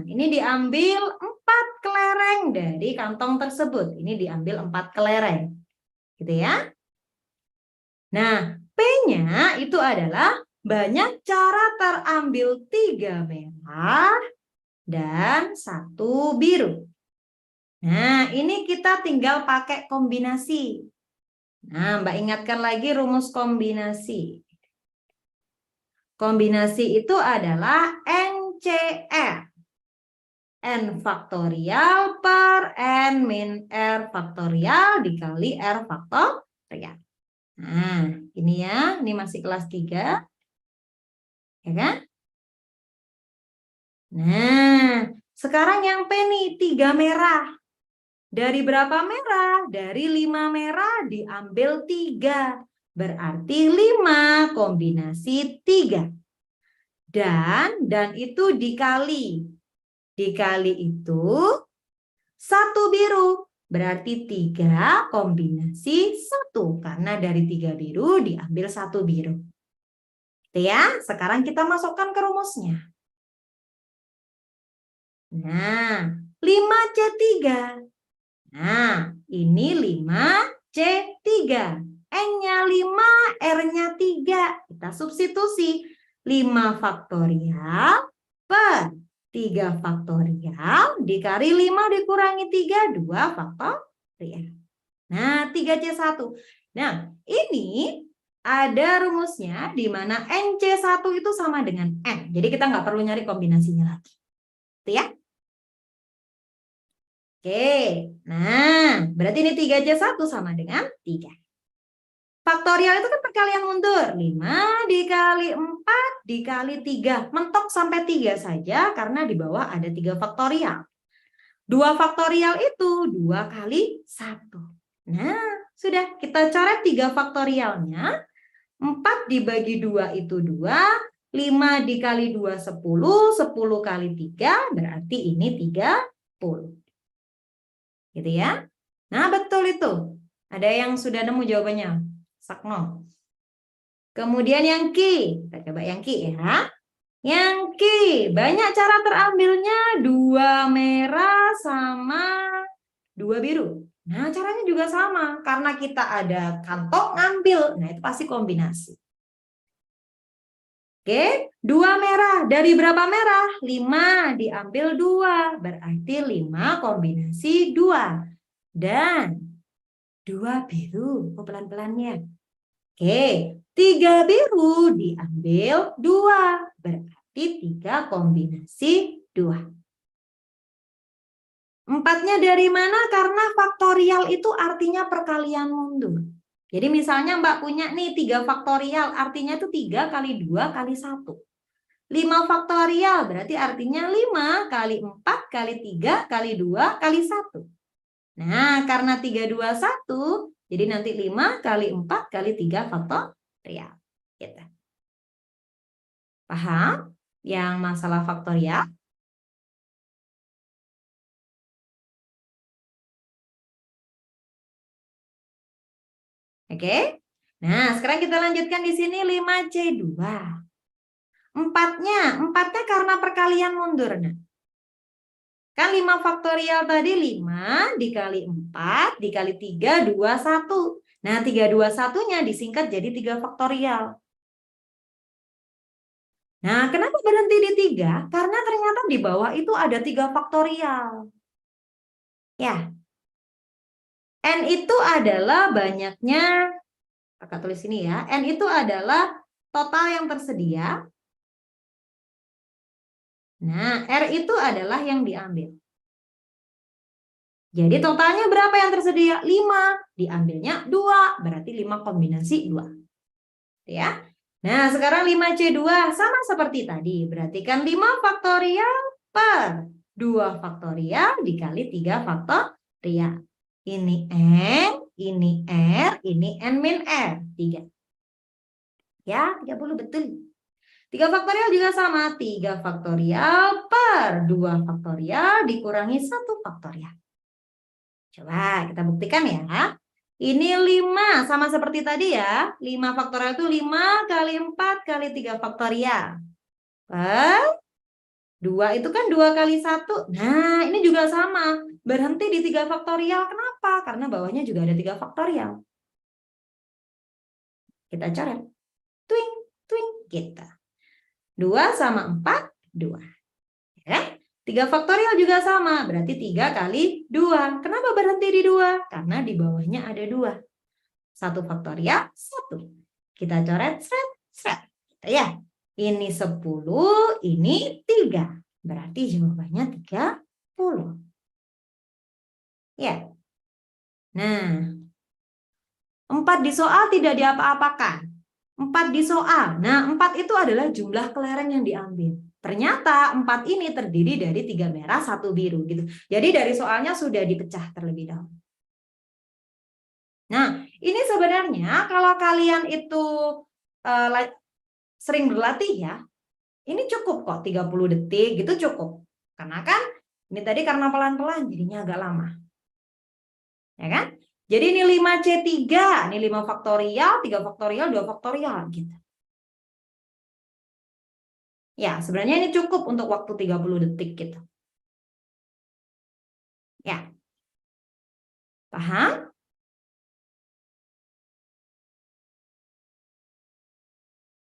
Ini diambil 4 kelereng dari kantong tersebut. Ini diambil 4 kelereng. Gitu ya. Nah, P-nya itu adalah banyak cara terambil 3 merah dan 1 biru. Nah, ini kita tinggal pakai kombinasi. Nah, Mbak ingatkan lagi rumus kombinasi. Kombinasi itu adalah NCR. N faktorial per N min R faktorial dikali R faktorial. Nah, ini ya, ini masih kelas 3. Ya kan? Nah, sekarang yang P nih, 3 merah. Dari berapa merah? Dari 5 merah diambil 3. Berarti 5 kombinasi 3. Dan itu dikali. Dikali itu 1 biru. Berarti 3 kombinasi 1. Karena dari 3 biru diambil 1 biru. Gitu ya. Sekarang kita masukkan ke rumusnya. Nah, 5C3. Nah, ini 5C3. N-nya 5, R-nya 3. Kita substitusi. 5 faktorial per 3 faktorial dikali 5 dikurangi 3, 2 faktorial. Nah, 3C1. Nah, ini ada rumusnya di mana NC1 itu sama dengan N. Jadi kita nggak perlu nyari kombinasinya lagi. Gitu ya. Oke, nah berarti ini 3C1 sama dengan 3. Faktorial itu kan perkalian mundur. 5 dikali 4 dikali 3. Mentok sampai 3 saja karena di bawah ada 3 faktorial. 2 faktorial itu 2 kali 1. Nah, sudah kita coret 3 faktorialnya. 4 dibagi 2 itu 2. 5 dikali 2 10. 10 kali 3 berarti ini 30. Gitu ya. Nah, betul itu. Ada yang sudah nemu jawabannya? Sakno. Kemudian yang Ki. Kita coba yang Ki ya. Yang Ki. Banyak cara terambilnya 2 merah sama 2 biru. Nah, caranya juga sama. Karena kita ada kantong ngambil. Nah, itu pasti kombinasi. Oke, 2 merah. Dari berapa merah? 5 diambil 2. Berarti 5 kombinasi 2. Dan 2 biru. Oh, pelan-pelannya. Oke, 3 biru diambil 2. Berarti 3 kombinasi 2. 4-nya dari mana? Karena faktorial itu artinya perkalian mundur. Jadi misalnya Mbak punya nih 3 faktorial, artinya itu 3 kali 2 kali 1. 5 faktorial berarti artinya 5 kali 4 kali 3 kali 2 kali 1. Nah, karena 3, 2, 1, jadi nanti 5 kali 4 kali 3 faktorial. Gitu. Paham? Yang masalah faktorial? Oke. Nah, sekarang kita lanjutkan di sini 5C2. 4-nya karena perkalian mundur. Nah, kan 5 faktorial tadi 5 dikali 4 dikali 3, 2, 1. Nah, 3, 2, 1-nya disingkat jadi 3 faktorial. Nah, kenapa berhenti di 3? Karena ternyata di bawah itu ada 3 faktorial. Ya. N itu adalah banyaknya, kakak tulis ini ya. N itu adalah total yang tersedia. Nah, R itu adalah yang diambil. Jadi totalnya berapa yang tersedia? 5. Diambilnya 2. Berarti 5 kombinasi 2. Ya. Nah, sekarang 5C2 sama seperti tadi. Berarti kan 5 faktorial per 2 faktorial dikali 3 faktorial. Ini N, ini R, ini N min R. 3. Ya, 30 betul. 3 faktorial juga sama. 3 faktorial per 2 faktorial dikurangi 1 faktorial. Coba kita buktikan ya. Ini 5 sama seperti tadi ya. 5 faktorial itu 5 kali 4 kali 3 faktorial. Per 2 itu kan 2 kali 1. Nah, ini juga sama. Berhenti di 3 faktorial. Kenapa? Karena bawahnya juga ada 3 faktorial. Kita coret. Twing, twing, kita. 2 sama 4, 2. Ya, 3 faktorial juga sama. Berarti 3 kali 2. Kenapa berhenti di 2? Karena di bawahnya ada 2. 1 faktorial, 1. Kita coret, seret, seret. Ya, ini 10, ini 3. Berarti jawabannya 30. Ya. Nah, 4 di soal tidak diapa-apakan. 4 di soal. Nah, 4 itu adalah jumlah kelereng yang diambil. Ternyata 4 ini terdiri dari 3 merah, 1 biru gitu. Jadi dari soalnya sudah dipecah terlebih dahulu. Nah, ini sebenarnya kalau kalian itu sering berlatih ya, ini cukup kok 30 detik gitu cukup. Karena kan ini tadi karena pelan-pelan jadinya agak lama. Ya kan? Jadi ini 5C3, ini 5 faktorial, 3 faktorial, 2 faktorial gitu. Ya, sebenarnya ini cukup untuk waktu 30 detik gitu. Ya. Paham?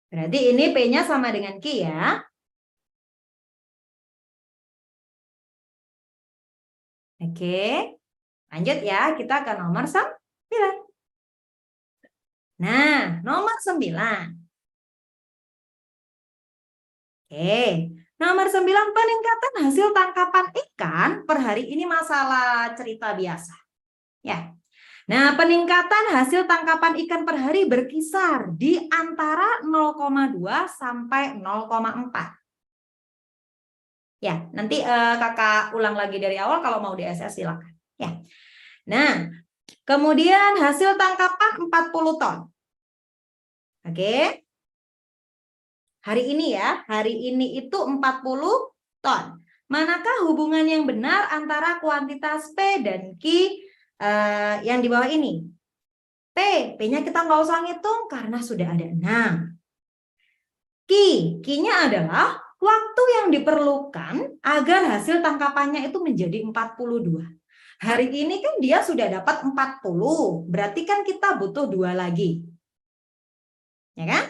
Berarti ini P-nya sama dengan Q ya. Oke. Lanjut ya, kita ke nomor 9. Nah, nomor 9. Oke, Nomor 9, peningkatan hasil tangkapan ikan per hari. Ini masalah cerita biasa. Ya. Nah, peningkatan hasil tangkapan ikan per hari berkisar di antara 0,2 sampai 0,4. Ya, nanti kakak ulang lagi dari awal, kalau mau di SS silakan. Ya. Nah, kemudian hasil tangkapan 40 ton. Oke. Hari ini ya, hari ini itu 40 ton. Manakah hubungan yang benar antara kuantitas P dan Q yang di bawah ini? P-nya kita nggak usah ngitung karena sudah ada 6. Q-nya adalah waktu yang diperlukan agar hasil tangkapannya itu menjadi 42. Hari ini kan dia sudah dapat 40, berarti kan kita butuh 2 lagi. Ya kan?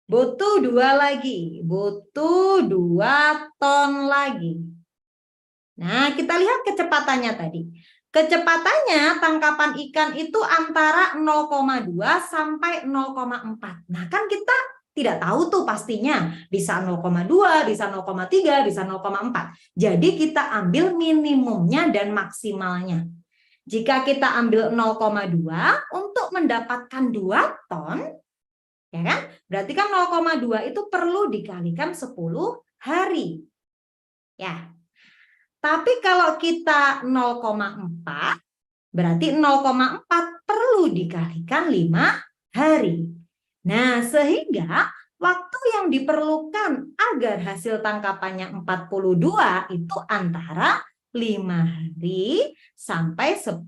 Butuh 2 lagi, butuh 2 ton lagi. Nah, kita lihat kecepatannya tadi. Kecepatannya tangkapan ikan itu antara 0,2 sampai 0,4. Nah, kan kita tidak tahu tuh pastinya. Bisa 0,2, bisa 0,3, bisa 0,4. Jadi kita ambil minimumnya dan maksimalnya. Jika kita ambil 0,2 untuk mendapatkan 2 ton, ya kan? Berarti kan 0,2 itu perlu dikalikan 10 hari. Ya. Tapi kalau kita 0,4, berarti 0,4 perlu dikalikan 5 hari. Nah, sehingga waktu yang diperlukan agar hasil tangkapannya 42 itu antara 5 hari sampai 10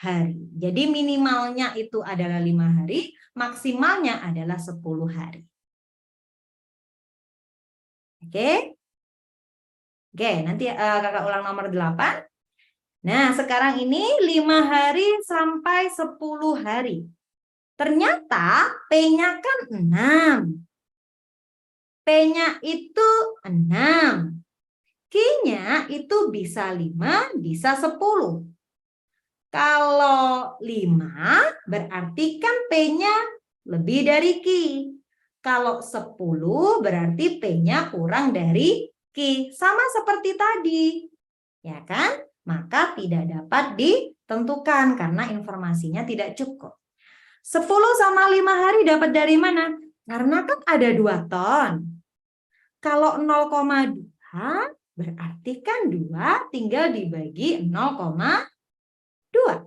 hari. Jadi minimalnya itu adalah 5 hari, maksimalnya adalah 10 hari. Oke? Oke, nanti kakak ulang nomor 8. Nah, sekarang ini 5 hari sampai 10 hari. Ternyata P-nya kan 6. P-nya itu 6. Q-nya itu bisa 5, bisa 10. Kalau 5 berarti kan P-nya lebih dari Q. Kalau 10 berarti P-nya kurang dari Q. Sama seperti tadi. Ya kan? Maka tidak dapat ditentukan karena informasinya tidak cukup. 10 sama 5 hari dapat dari mana? Karena kan ada 2 ton. Kalau 0,2 berarti kan 2 tinggal dibagi 0,2.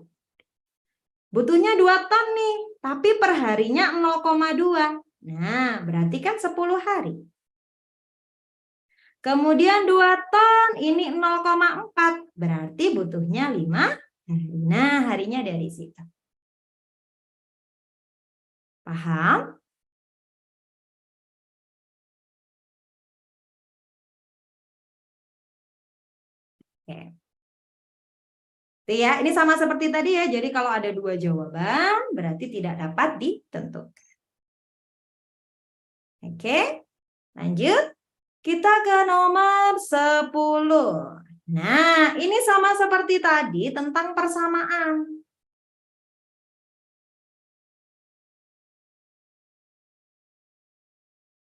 Butuhnya 2 ton nih, tapi per harinya 0,2. Nah, berarti kan 10 hari. Kemudian 2 ton, ini 0,4. Berarti butuhnya 5 hari. Nah, harinya dari situ. Paham? Oke. Itu ya, ini sama seperti tadi ya. Jadi kalau ada 2 jawaban, berarti tidak dapat ditentukan. Oke, lanjut. Kita ke nomor 10. Nah, ini sama seperti tadi tentang persamaan.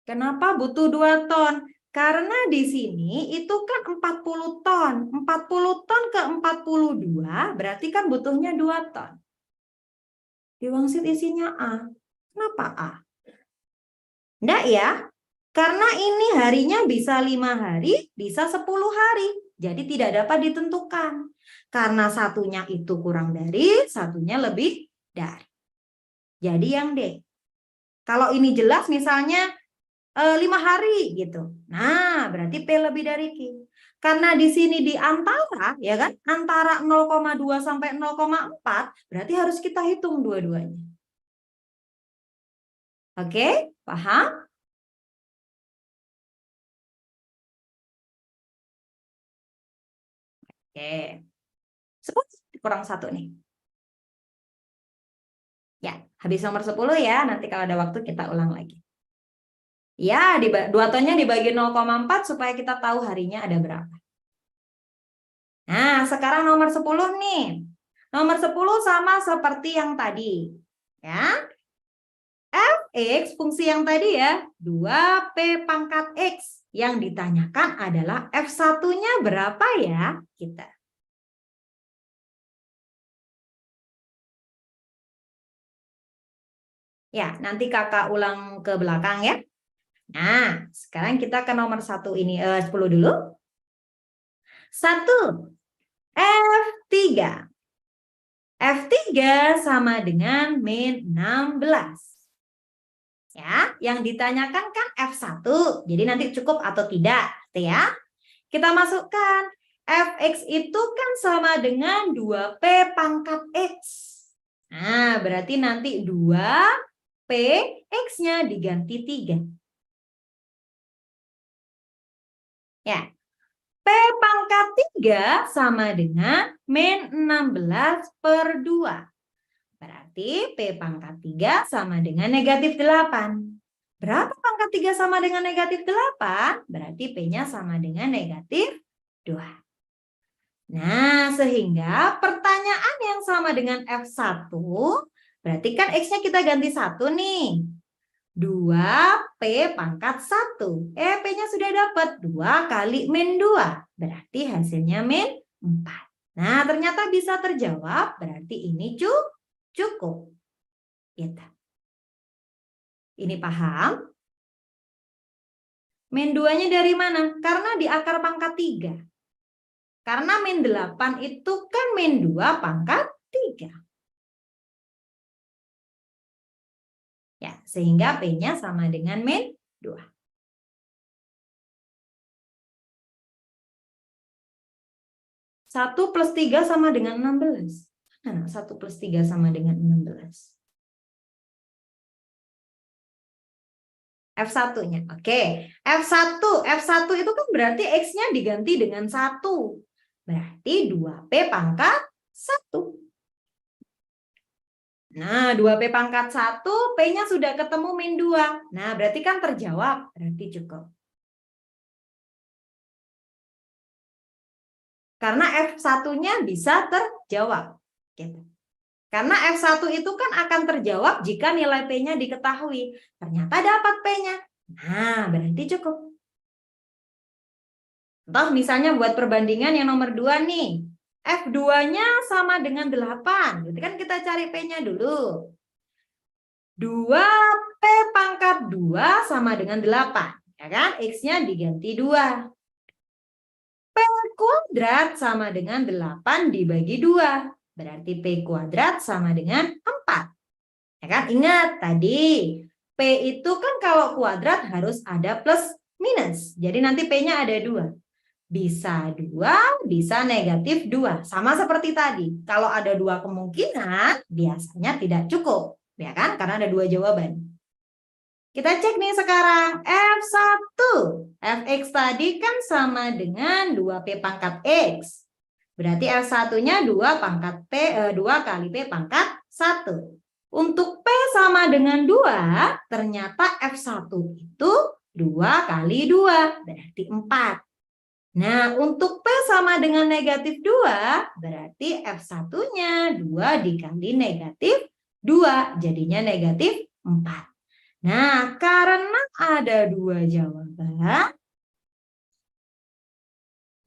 Kenapa butuh 2 ton? Karena di sini itu kan 40 ton. 40 ton ke 42 berarti kan butuhnya 2 ton. Di wangsit isinya A. Kenapa A? Enggak ya? Karena ini harinya bisa 5 hari, bisa 10 hari. Jadi tidak dapat ditentukan. Karena satunya itu kurang dari, satunya lebih dari. Jadi yang D. Kalau ini jelas misalnya 5 hari gitu. Nah, berarti P lebih dari Q. Karena di sini di antara, ya kan? Antara 0,2 sampai 0,4, berarti harus kita hitung dua-duanya. Oke, paham? Oke. 10 kurang 1 nih. Ya, habis nomor 10 ya. Nanti kalau ada waktu kita ulang lagi. Ya, 2 tonnya dibagi 0,4 supaya kita tahu harinya ada berapa. Nah, sekarang nomor 10 nih. Nomor 10 sama seperti yang tadi. Ya. Fx, fungsi yang tadi ya, 2P pangkat X. Yang ditanyakan adalah F1-nya berapa ya kita? Ya, nanti kakak ulang ke belakang ya. Nah, sekarang kita ke nomor 1 ini 10 dulu. 1. F3. F3 sama dengan min 16. Ya, yang ditanyakan kan F1. Jadi nanti cukup atau tidak, ya. Kita masukkan Fx itu kan sama dengan 2P pangkat X. Nah, berarti nanti 2P X-nya diganti 3. Ya. P pangkat 3 sama dengan min 16 per 2. Berarti P pangkat 3 sama dengan negatif 8. Berapa pangkat 3 sama dengan negatif 8? Berarti P-nya sama dengan negatif 2. Nah, sehingga pertanyaan yang sama dengan F1, berarti kan X-nya kita ganti 1 nih. 2P pangkat 1. P-nya sudah dapat 2 kali min 2. Berarti hasilnya min 4. Nah, ternyata bisa terjawab. Berarti ini cukup. Gitu. Ini paham? Min 2-nya dari mana? Karena di akar pangkat 3. Karena min 8 itu kan min 2 pangkat 3. Ya, sehingga P-nya sama dengan min 2. 1 plus 3 sama dengan 16. Nah, 1 plus 3 sama dengan 16. F1-nya. Oke. F1 itu kan berarti X-nya diganti dengan 1. Berarti 2P pangkat 1. Nah, 2P pangkat 1, P-nya sudah ketemu min 2. Nah, berarti kan terjawab. Berarti cukup. Karena F1-nya bisa terjawab. Gitu. Karena F1 itu kan akan terjawab jika nilai P-nya diketahui. Ternyata dapat P-nya. Nah, berarti cukup. Contoh misalnya buat perbandingan yang nomor 2 nih. F2-nya sama dengan 8. Berarti kan kita cari P-nya dulu. 2P pangkat 2 sama dengan 8. Ya kan? X-nya diganti 2. P kuadrat sama dengan 8 dibagi 2. Berarti P kuadrat sama dengan 4. Ya kan? Ingat tadi, P itu kan kalau kuadrat harus ada plus minus. Jadi nanti P-nya ada 2. Bisa 2, bisa negatif 2. Sama seperti tadi. Kalau ada 2 kemungkinan, biasanya tidak cukup. Ya kan? Karena ada 2 jawaban. Kita cek nih sekarang. F1. Fx tadi kan sama dengan 2P pangkat X. Berarti F1-nya 2 pangkat P, 2 kali P pangkat 1. Untuk P sama dengan 2, ternyata F1 itu 2 kali 2. Berarti 4. Nah, untuk P sama dengan negatif 2, berarti F1-nya 2 dikali negatif 2. Jadinya negatif 4. Nah, karena ada 2 jawaban,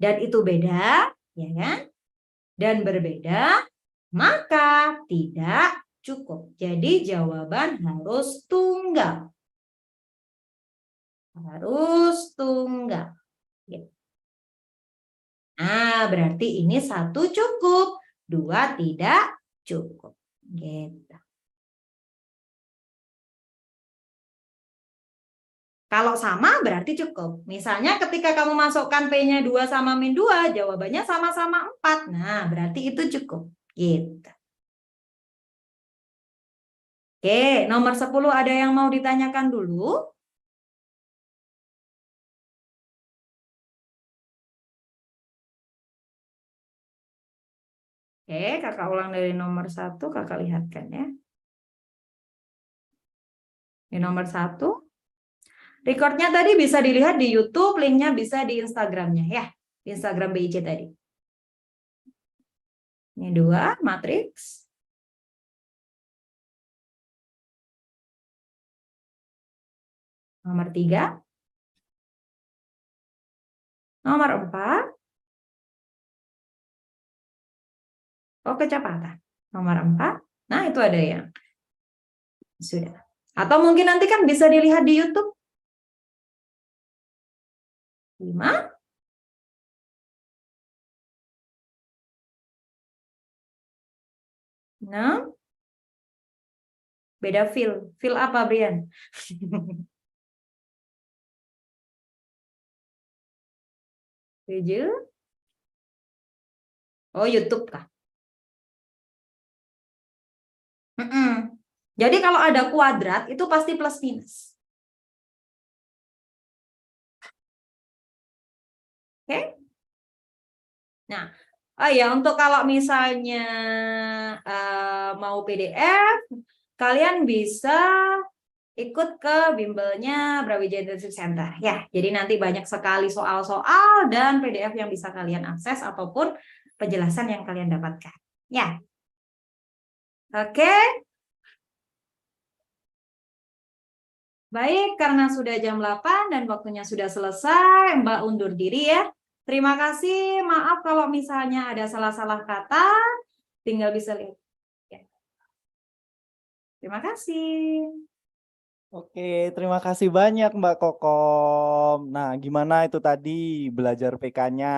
dan itu beda, ya kan? Dan berbeda, maka tidak cukup. Jadi jawaban harus tunggal. Harus tunggal. Gitu. Nah, berarti ini 1 cukup, 2 tidak cukup. Gitu. Kalau sama berarti cukup. Misalnya ketika kamu masukkan P-nya 2 sama min 2, jawabannya sama-sama 4. Nah, berarti itu cukup. Gitu. Oke, nomor 10 ada yang mau ditanyakan dulu? Oke, kakak ulang dari nomor 1, kakak lihatkan ya. Di nomor 1. Recordnya tadi bisa dilihat di YouTube, linknya bisa di Instagramnya ya. Di Instagram BIC tadi. Ini 2, matriks. Nomor 3. Nomor 4. Oh, kecepatan. Nomor 4. Nah, itu ada yang sudah. Atau mungkin nanti kan bisa dilihat di YouTube. 5. 6. Beda feel. Feel apa, Brian? 7. Oh, YouTube kah? Jadi kalau ada kuadrat itu pasti plus minus. Oke? Nah, oh ya, untuk kalau misalnya mau PDF, kalian bisa ikut ke bimbelnya Brawijaya Intensive Center ya. Jadi nanti banyak sekali soal-soal dan PDF yang bisa kalian akses ataupun penjelasan yang kalian dapatkan. Ya. Oke. Baik, karena sudah jam 8 dan waktunya sudah selesai, Mbak undur diri ya. Terima kasih, maaf kalau misalnya ada salah-salah kata, tinggal bisa lihat. Ya. Terima kasih. Oke, terima kasih banyak Mbak Kokom. Nah, gimana itu tadi belajar PK-nya?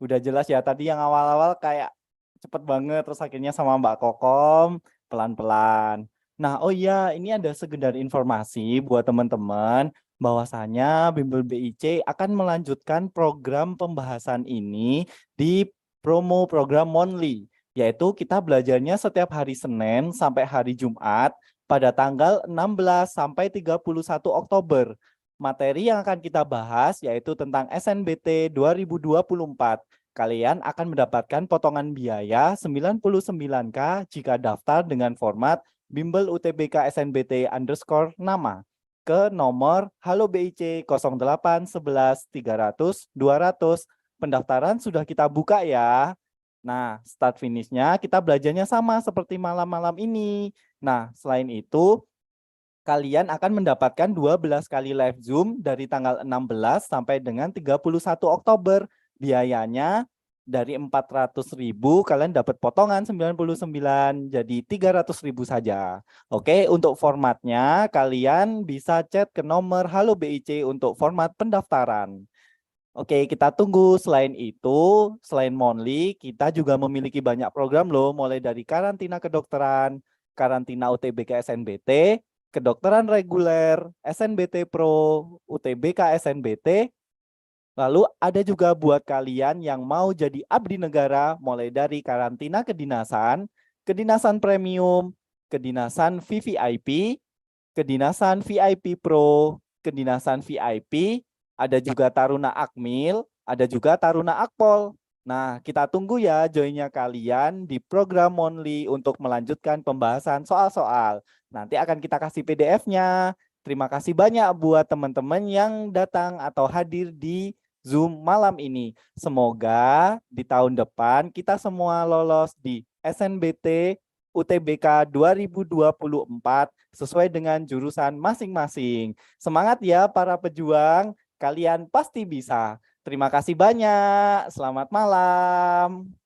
Udah jelas ya, tadi yang awal-awal kayak cepet banget, terus akhirnya sama Mbak Kokom pelan-pelan. Nah, oh iya, ini ada sekedar informasi buat teman-teman bahwasanya Bimbel BIC akan melanjutkan program pembahasan ini di promo program Monthly, yaitu kita belajarnya setiap hari Senin sampai hari Jumat pada tanggal 16 sampai 31 Oktober. Materi yang akan kita bahas yaitu tentang SNBT 2024. Kalian akan mendapatkan potongan biaya 99K jika daftar dengan format Bimbel UTBK SNBT _nama ke nomor Halo BIC 08 11 300 200. Pendaftaran sudah kita buka ya. Nah, start finishnya kita belajarnya sama seperti malam-malam ini. Nah, selain itu, kalian akan mendapatkan 12 kali live Zoom dari tanggal 16 sampai dengan 31 Oktober. Biayanya dari 400.000 kalian dapat potongan 99 jadi 300.000 saja. Oke, untuk formatnya kalian bisa chat ke nomor Halo BIC untuk format pendaftaran. Oke, kita tunggu. Selain itu, selain Monthly, kita juga memiliki banyak program loh, mulai dari karantina kedokteran, karantina UTBK SNBT, kedokteran reguler, SNBT Pro, UTBK SNBT. Lalu ada juga buat kalian yang mau jadi abdi negara, mulai dari karantina kedinasan, kedinasan premium, kedinasan VVIP, kedinasan VIP Pro, kedinasan VIP, ada juga Taruna Akmil, ada juga Taruna Akpol. Nah, kita tunggu ya joinnya kalian di program Monthly untuk melanjutkan pembahasan soal-soal. Nanti akan kita kasih PDF-nya. Terima kasih banyak buat teman-teman yang datang atau hadir di Zoom malam ini. Semoga di tahun depan kita semua lolos di SNBT UTBK 2024 sesuai dengan jurusan masing-masing. Semangat ya para pejuang, kalian pasti bisa. Terima kasih banyak. Selamat malam.